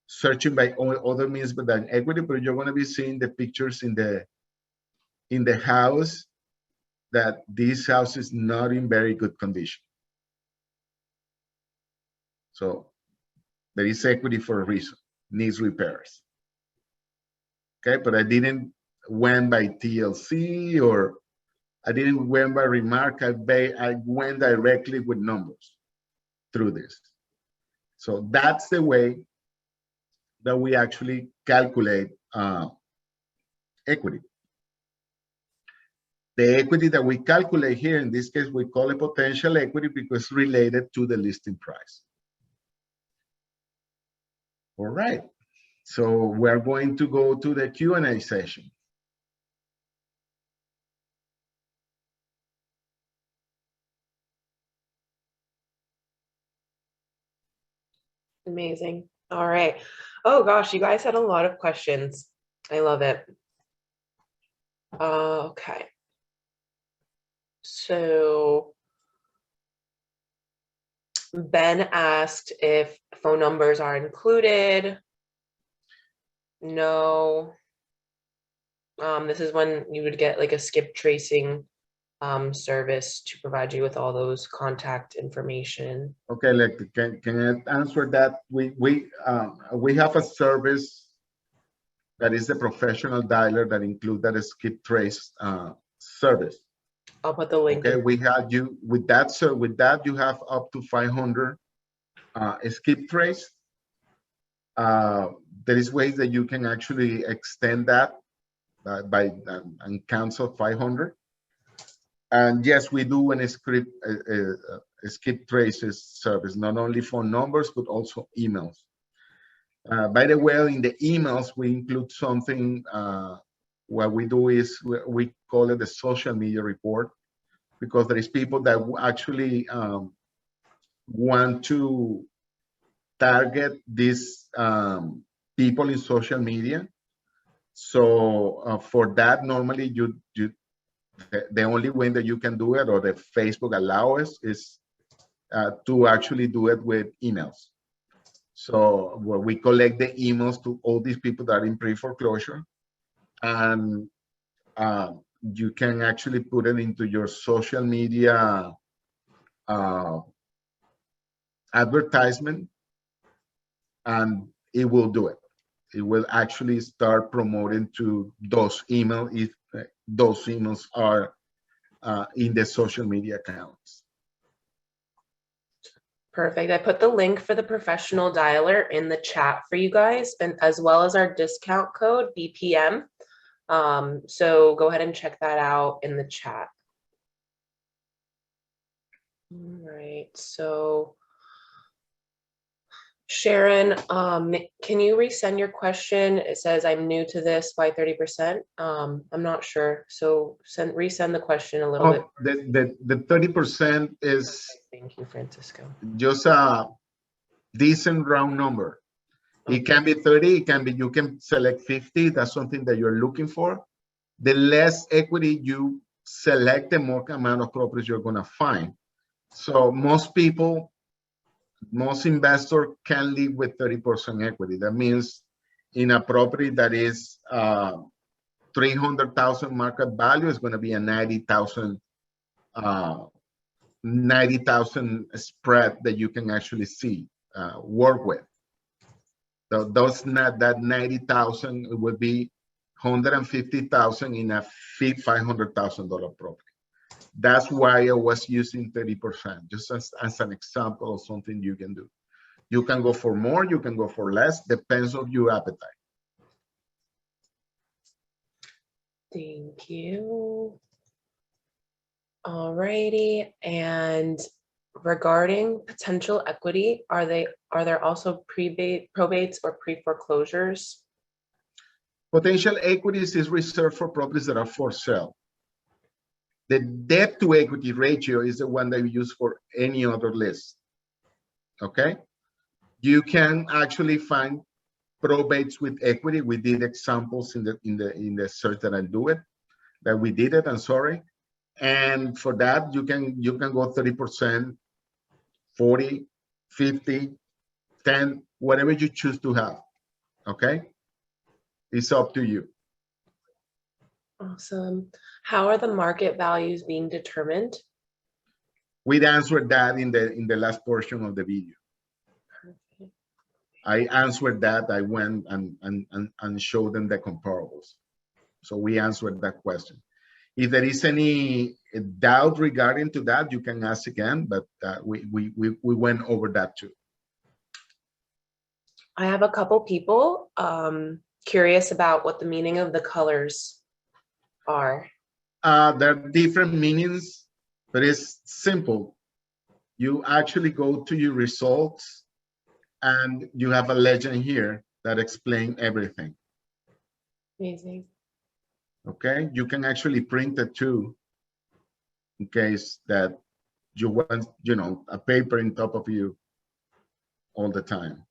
Speaker 3: searching by other means but than equity, but you're going to be seeing the pictures in the house, that this house is not in very good condition. So there is equity for a reason, needs repairs. Okay, but I didn't went by TLC, or I didn't went by remark. I went directly with numbers through this. So that's the way that we actually calculate equity. The equity that we calculate here, in this case, we call it potential equity because it's related to the listing price. All right, so we're going to go to the Q&A session.
Speaker 2: Amazing. All right. Oh gosh, you guys had a lot of questions. I love it. Okay. So Ben asked if phone numbers are included. No. This is when you would get like a skip tracing service to provide you with all those contact information.
Speaker 3: Okay, like can I answer that? We have a service that is the professional dialer that includes that skip trace service.
Speaker 2: I'll put the link.
Speaker 3: Okay, we have you with that. So with that, you have up to 500 skip trace. There is ways that you can actually extend that by and cancel 500. And yes, we do an skip traces service, not only phone numbers, but also emails. By the way, in the emails, we include something, what we do is we call it the social media report, because there is people that actually want to target these people in social media. So for that, normally the only way that you can do it, or the Facebook allows, is to actually do it with emails. So where we collect the emails to all these people that are in pre-foreclosure, and you can actually put it into your social media advertisement, and it will do it. It will actually start promoting to those emails if those emails are in the social media accounts.
Speaker 2: Perfect. I put the link for the professional dialer in the chat for you guys, and as well as our discount code BPM. So go ahead and check that out in the chat. All right, so Sharon, can you resend your question? It says, I'm new to this, why 30%? I'm not sure. So resend the question a little bit.
Speaker 3: The 30% is,
Speaker 2: thank you, Francisco,
Speaker 3: just a decent round number. Okay. It can be 30, it can be, you can select 50. That's something that you're looking for. The less equity you select, the more amount of properties you're going to find. So most investors can live with 30% equity. That means in a property that is 300,000 market value, is going to be a 90,000 spread that you can actually see, work with. So those, not that 90,000, it would be 150,000 in a $500,000 property. That's why I was using 30%, just as an example of something you can do. You can go for more, you can go for less, depends on your appetite.
Speaker 2: Thank you. All righty, and regarding potential equity, are there also probates or pre-foreclosures?
Speaker 3: Potential equities is reserved for properties that are for sale. The debt to equity ratio is the one that we use for any other list. Okay, you can actually find probates with equity. We did examples in the search that I do it, that we did it. I'm sorry, and for that you can go 30%, 40, 50, 10, whatever you choose to have. Okay, it's up to you.
Speaker 2: Awesome. How are the market values being determined?
Speaker 3: We'd answered that in the last portion of the video.
Speaker 2: Perfect.
Speaker 3: I answered that. I went and showed them the comparables. So we answered that question. If there is any doubt regarding to that, you can ask again, but we went over that too.
Speaker 2: I have a couple people curious about what the meaning of the colors are.
Speaker 3: There are different meanings, but it's simple. You actually go to your results and you have a legend here that explains everything.
Speaker 2: Amazing.
Speaker 3: Okay, you can actually print it too, in case that you want, a paper in top of you all the time.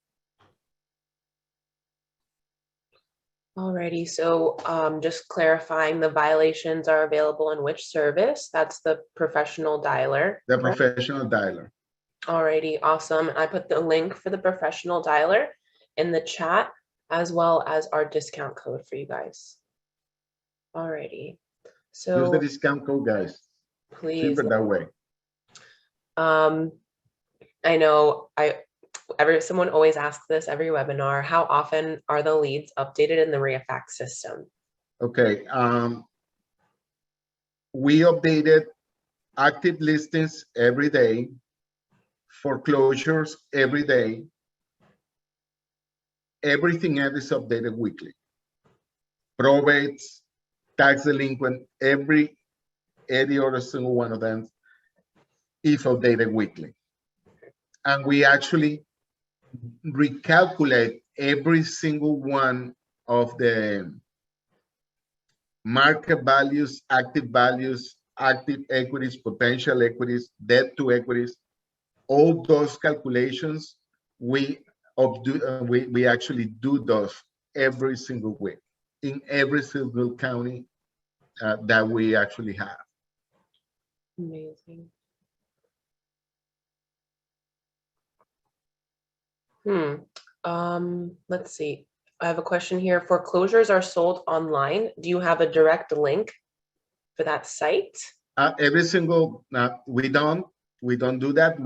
Speaker 2: Alrighty, so just clarifying, the violations are available in which service? That's the professional dialer.
Speaker 3: The professional dialer.
Speaker 2: Alrighty, awesome. I put the link for the professional dialer in the chat. as well as our discount code for you guys. Alrighty.
Speaker 3: Use the
Speaker 2: So
Speaker 3: discount code, guys.
Speaker 2: please,
Speaker 3: Cheaper that way.
Speaker 2: I know someone always asks this every webinar, how often are the leads updated in the REAFAX system?
Speaker 3: Okay, we updated active listings every day, foreclosures every day. Everything else is updated weekly. Probates, tax delinquent, every other single one of them is updated weekly. And we actually recalculate every single one of the market values, active equities, potential equities, debt to equities. All those calculations, we actually do those every single week in every single county that we actually have.
Speaker 2: Amazing. Let's see. I have a question here. Foreclosures are sold online. Do you have a direct link for that site?
Speaker 3: Every single, we don't do that.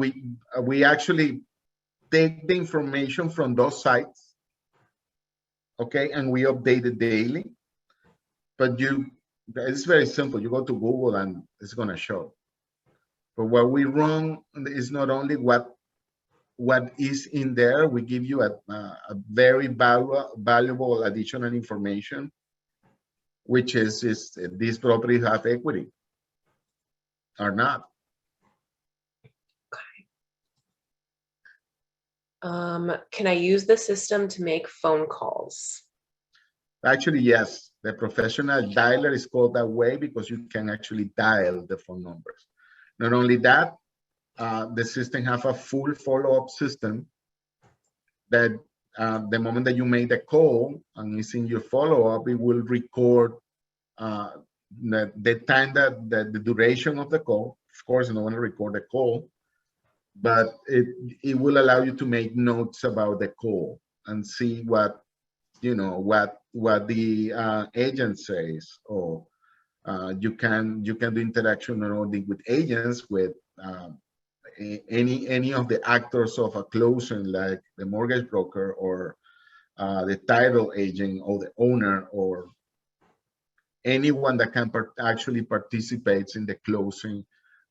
Speaker 3: We actually take the information from those sites, okay, and we update it daily. But it's very simple. You go to Google and it's gonna show. But what we run is not only what is in there. We give you a very valuable additional information, which is these properties have equity or not.
Speaker 2: Can I use the system to make phone calls?
Speaker 3: Actually, yes. The professional dialer is called that way because you can actually dial the phone numbers. Not only that, the system have a full follow-up system that the moment that you make the call and it's in your follow-up, it will record the time the duration of the call. Of course, you don't want to record the call, but it will allow you to make notes about the call and see what the agent says, or you can do interaction not only with agents, with any of the actors of a closing, like the mortgage broker or the title agent or the owner, or anyone that can actually participates in the closing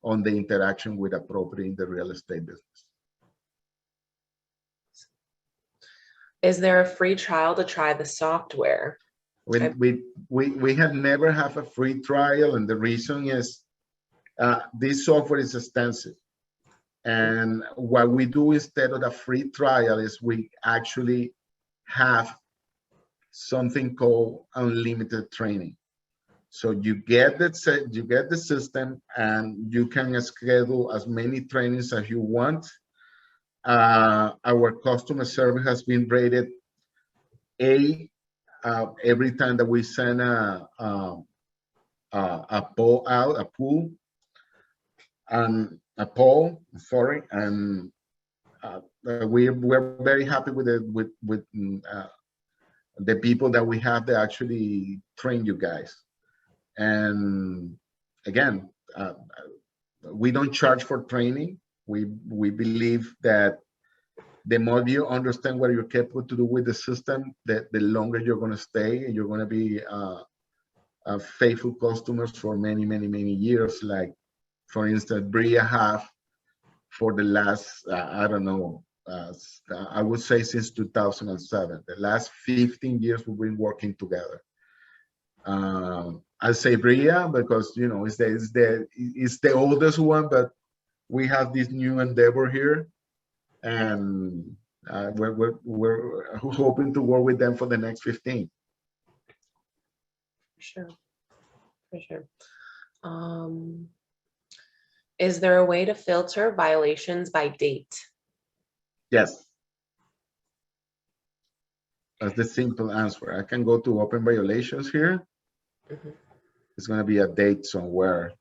Speaker 3: on the interaction with a property in the real estate business.
Speaker 2: Is there a free trial to try the software?
Speaker 3: We have never have a free trial, and the reason is this software is extensive. And what we do instead of a free trial is we actually have something called unlimited training. So you get the system, and you can schedule as many trainings as you want. Our customer service has been rated A every time that we send a poll, sorry, and we're very happy with the people that we have that actually train you guys. And again, we don't charge for training. We believe that the more you understand what you're capable to do with the system, the longer you're going to stay, and you're going to be faithful customers for many years. Like, for instance, Bria have for the last, I don't know, I would say since 2007, the last 15 years we've been working together. I say Bria because it's the oldest one, but we have this new endeavor here, and we're hoping to work with them for the next 15.
Speaker 2: For sure. Is there a way to filter violations by date?
Speaker 3: Yes. That's the simple answer. I can go to open violations here. Mm-hmm. It's going to be a date somewhere.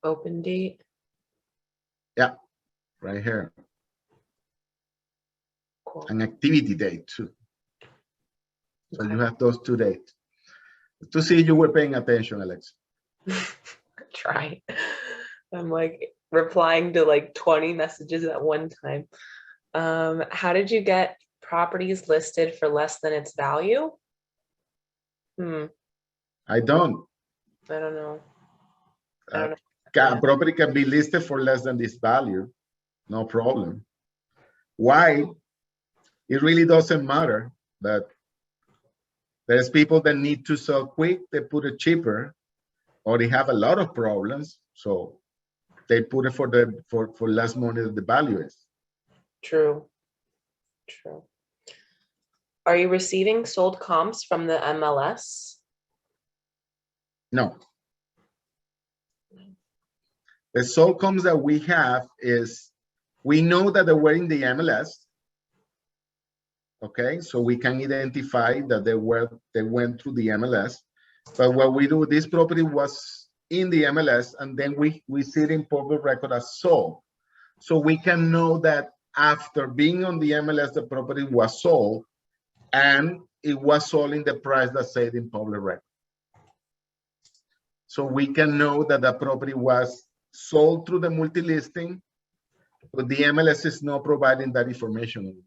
Speaker 2: Open date?
Speaker 3: Yeah, right here.
Speaker 2: Cool.
Speaker 3: an activity date too. So
Speaker 2: Okay.
Speaker 3: you have those 2 dates. To see you were paying attention, Alex.
Speaker 2: Try. I'm like replying to like 20 messages at one time. How did you get properties listed for less than its value?
Speaker 3: I don't.
Speaker 2: I don't know. I don't know. Yeah.
Speaker 3: Property can be listed for less than this value. No problem. Why? It really doesn't matter, but there's people that need to sell quick, they put it cheaper, or they have a lot of problems, so they put it for less money than the value is.
Speaker 2: True. True. Are you receiving sold comps from the MLS?
Speaker 3: No. The sold comps that we have is, we know that they were in the MLS. Okay, so we can identify that they went through the MLS. But what we do, this property was in the MLS, and then we see it in public record as sold. So we can know that after being on the MLS, the property was sold, and it was sold in the price that said in public record. So we can know that the property was sold through the multi-listing, but the MLS is not providing that information anymore.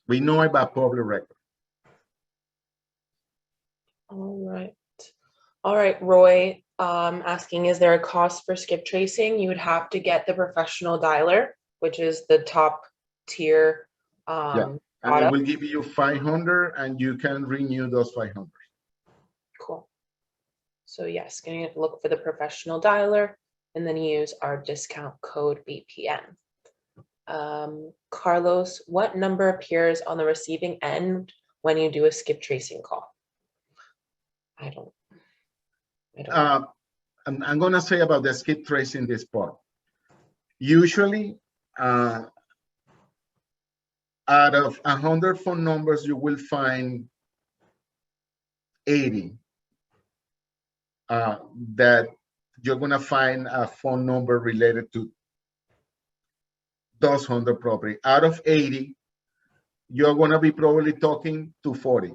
Speaker 3: We know about public record.
Speaker 2: All right, Roy, asking, is there a cost for skip tracing? You would have to get the professional dialer, which is the top tier.
Speaker 3: Yeah, and it will give you 500, and you can renew those 500.
Speaker 2: Cool. So yes, going to look for the professional dialer and then use our discount code BPM. Carlos, what number appears on the receiving end when you do a skip tracing call? I don't know.
Speaker 3: I'm going to say about the skip tracing this part. Usually, out of 100 phone numbers, you will find 80 that you're going to find a phone number related to those 100 property. Out of 80, you're going to be probably talking to 40.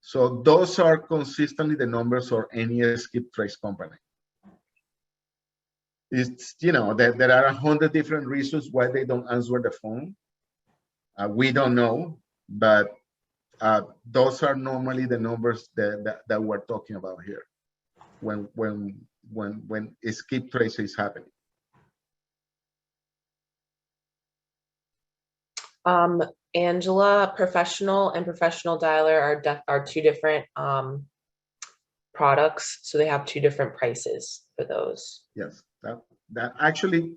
Speaker 3: So those are consistently the numbers for any skip trace company. It's, you know, there are 100 different reasons why they don't answer the phone. We don't know, but those are normally the numbers that we're talking about here when a skip trace is happening.
Speaker 2: Angela, professional and professional dialer are two different products, so they have two different prices for those.
Speaker 3: Yes, that actually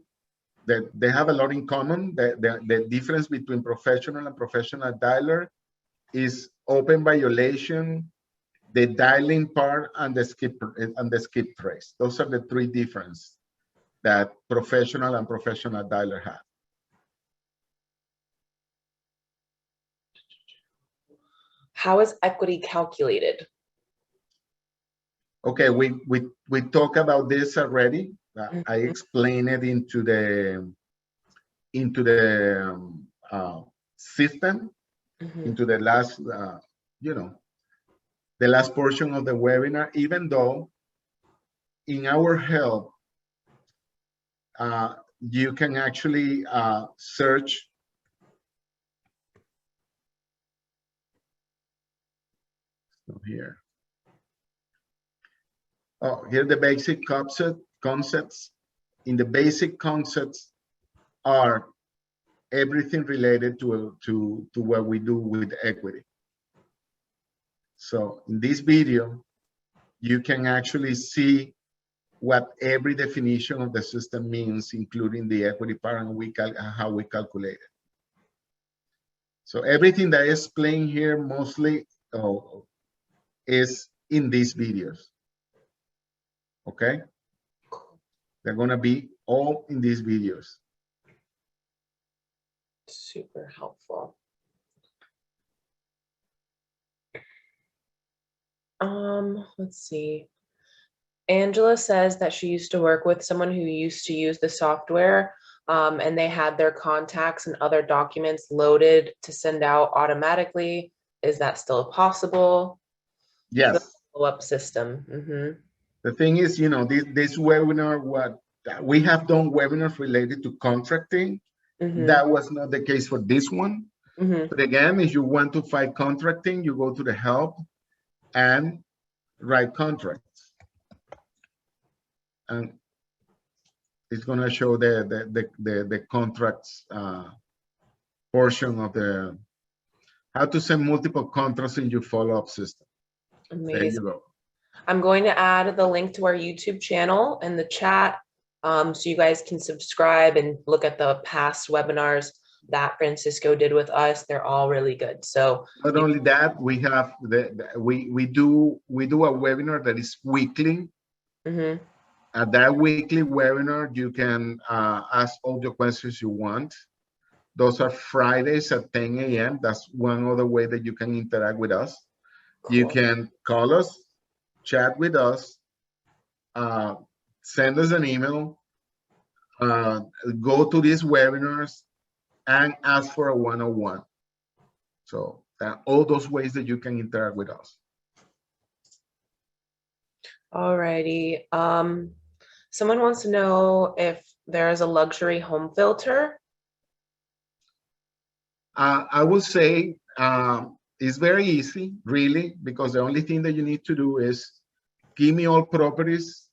Speaker 3: they have a lot in common. The difference between professional and professional dialer is open violation, the dialing part, and the skip trace. Those are the three differences that professional and professional dialer have.
Speaker 2: How is equity calculated?
Speaker 3: Okay, we talked about this already. I explained it into the system, into the last the last portion of the webinar. Even though in our help, you can actually search. Here. Oh, here are the basic concepts. In the basic concepts are everything related to what we do with equity. So in this video, you can actually see what every definition of the system means, including the equity part and how we calculate it. So everything that I explained here mostly is in these videos. Okay? They're going to be all in these videos.
Speaker 2: Super helpful. Let's see. Angela says that she used to work with someone who used to use the software, and they had their contacts and other documents loaded to send out automatically. Is that still possible?
Speaker 3: Yes.
Speaker 2: Follow-up system. Mm-hmm.
Speaker 3: The thing is, you know, this webinar, what we have done webinars related to contracting.
Speaker 2: Mm-hmm.
Speaker 3: That was not the case for this one.
Speaker 2: Mm-hmm.
Speaker 3: But again, if you want to fight contracting, you go to the help and write contracts. And it's going to show the contracts portion of the how to send multiple contracts in your follow-up system.
Speaker 2: Amazing.
Speaker 3: There you go.
Speaker 2: I'm going to add the link to our YouTube channel in the chat, so you guys can subscribe and look at the past webinars that Francisco did with us. They're all really good. So
Speaker 3: not only that, we have we do a webinar that is weekly.
Speaker 2: Mm-hmm.
Speaker 3: At that weekly webinar, you can ask all the questions you want. Those are Fridays at 10 a.m. That's one other way that you can interact with us. Cool. You can call us, chat with us, send us an email, go to these webinars, and ask for a one-on-one. So all those ways that you can interact with us.
Speaker 2: Alrighty. Someone wants to know if there is a luxury home filter.
Speaker 3: I would say it's very easy, really, because the only thing that you need to do is give me all properties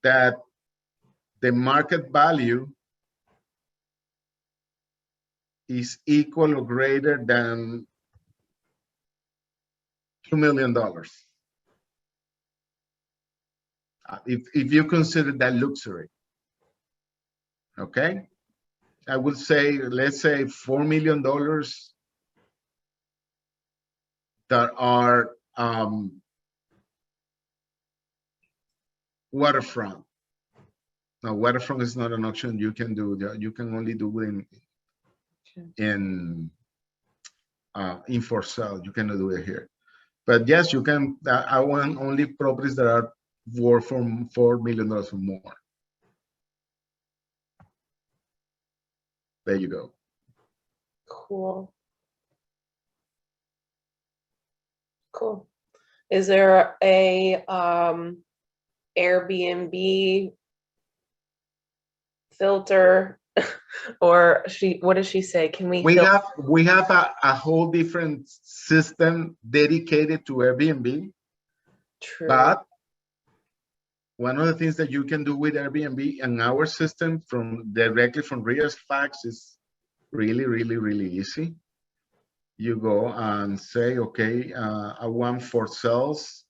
Speaker 3: that the market value is equal or greater than $2 million. If you consider that luxury, okay? I would say, let's say $4 million that are waterfront. Now, waterfront is not an option you can do. You can only do in for sale. You cannot do it here. But yes, you can. I want only properties that are worth from $4 million or more. There you go.
Speaker 2: Cool. Cool. Is there a Airbnb filter or what does she say? Can we
Speaker 3: have a whole different system dedicated to Airbnb.
Speaker 2: True.
Speaker 3: But one of the things that you can do with Airbnb and our system directly from REAFAX is really, really, really easy. You go and say, okay, I want for sales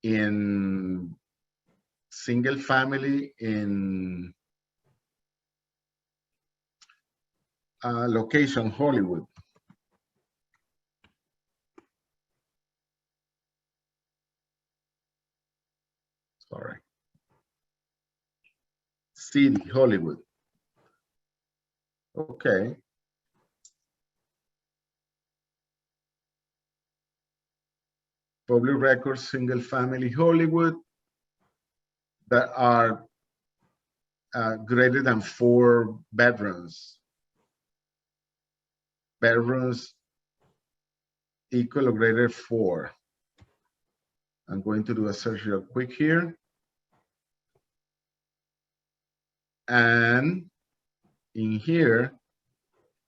Speaker 3: in single family in location Hollywood. Sorry. City, Hollywood. Okay. Public records, single family Hollywood that are greater than 4 bedrooms. Bedrooms equal or greater 4. I'm going to do a search real quick here. And in here,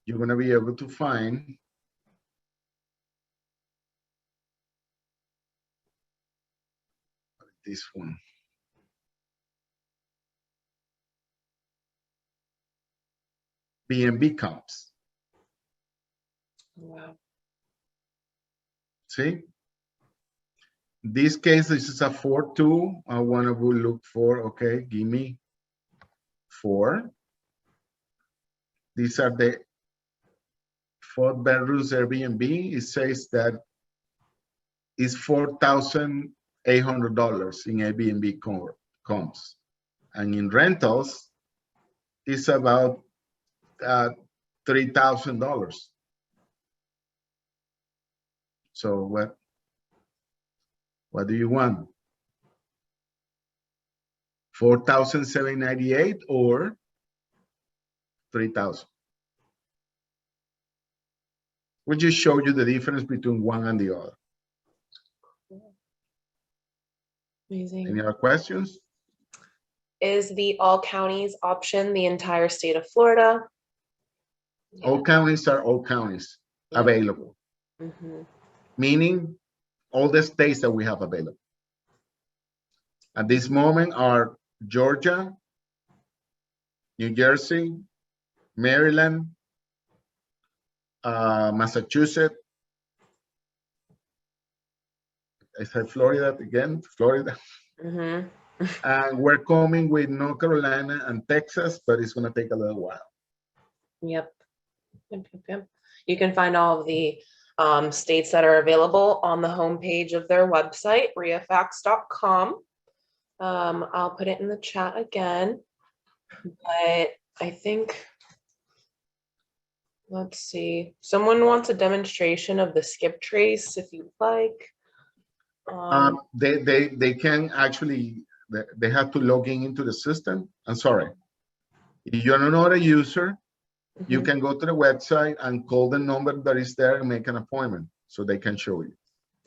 Speaker 3: you're going to be able to find this one. B&B comps.
Speaker 2: Wow.
Speaker 3: See? This case, this is a 4-2. I want to go look for, okay, give me 4. These are the 4 bedrooms Airbnb. It says that it's $4,800 in Airbnb comps. And in rentals, it's about $3,000. So what do you want? 4,798 or 3,000? We just showed you the difference between one and the other.
Speaker 2: Amazing.
Speaker 3: Any other questions?
Speaker 2: Is the all counties option the entire state of Florida?
Speaker 3: All counties are all counties
Speaker 2: Yeah.
Speaker 3: available,
Speaker 2: Mhm.
Speaker 3: meaning all the states that we have available. At this moment are Georgia, New Jersey, Maryland, Massachusetts. I said Florida again, Florida.
Speaker 2: Mhm.
Speaker 3: And we're coming with North Carolina and Texas, but it's going to take a little while.
Speaker 2: Yep. Yep. You can find all of the states that are available on the homepage of their website, reafax.com. I'll put it in the chat again, but I think, let's see, someone wants a demonstration of the skip trace if you'd like.
Speaker 3: They can actually, they have to log in into the system. I'm sorry. If you're not a user, you can go to the website and call the number that is there and make an appointment so they can show you.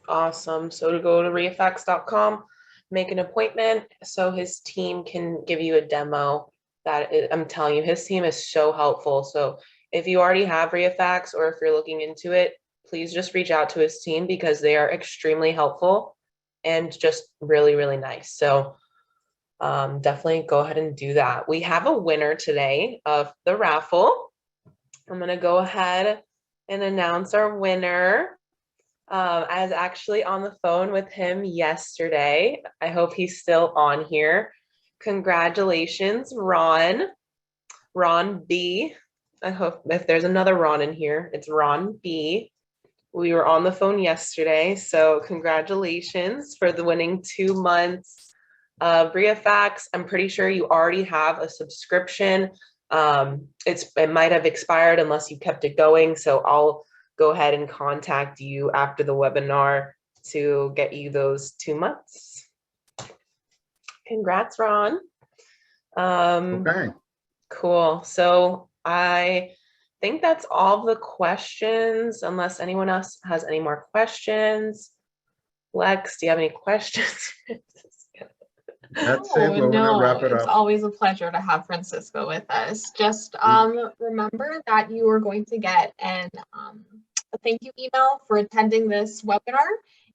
Speaker 2: Awesome. So to go to reafax.com, make an appointment so his team can give you a demo. I'm telling you, his team is so helpful. So if you already have Reafax or if you're looking into it, please just reach out to his team because they are extremely helpful and just really, really nice. So definitely go ahead and do that. We have a winner today of the raffle. I'm going to go ahead and announce our winner. I was actually on the phone with him yesterday. I hope he's still on here. Congratulations, Ron. Ron B. I hope if there's another Ron in here, it's Ron B. We were on the phone yesterday, so congratulations for the winning 2 months of Reafax. I'm pretty sure you already have a subscription. It might have expired unless you kept it going, so I'll go ahead and contact you after the webinar to get you those 2 months. Congrats, Ron.
Speaker 3: Okay.
Speaker 2: Cool. So I think that's all the questions, unless anyone else has any more questions. Lex, do you have any questions?
Speaker 3: That's it. We're
Speaker 1: no,
Speaker 3: gonna wrap it
Speaker 1: it's
Speaker 3: up.
Speaker 1: always a pleasure to have Francisco with us. Just remember that you are going to get a thank you email for attending this webinar,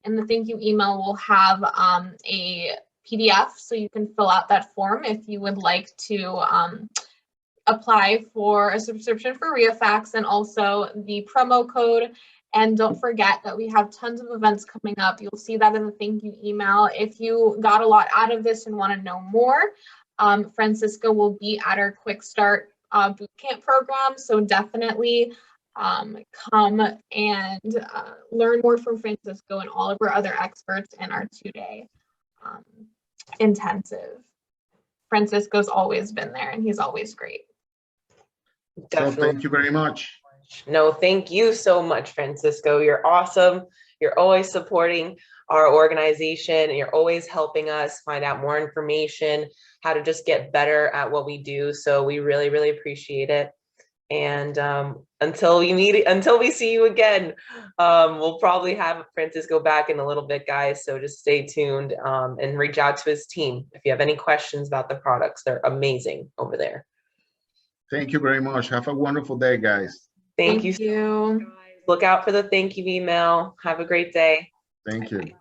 Speaker 1: and the thank you email will have a PDF, so you can fill out that form if you would like to apply for a subscription for Reafax, and also the promo code. And don't forget that we have tons of events coming up. You'll see that in the thank you email. If you got a lot out of this and want to know more, Francisco will be at our Quick Start Bootcamp program. So definitely come and learn more from Francisco and all of our other experts in our 2-day intensive. Francisco's always been there and he's always great.
Speaker 2: Definitely.
Speaker 3: So thank you very much.
Speaker 2: No, thank you so much, Francisco. You're awesome. You're always supporting our organization. You're always helping us find out more information, how to just get better at what we do. So we really, really appreciate it. And until we see you again, we'll probably have Francisco back in a little bit, guys. So just stay tuned and reach out to his team if you have any questions about the products. They're amazing over there.
Speaker 3: Thank you very much. Have a wonderful day, guys.
Speaker 2: Thank you. Look out for the thank you email. Have a great day.
Speaker 3: Thank you.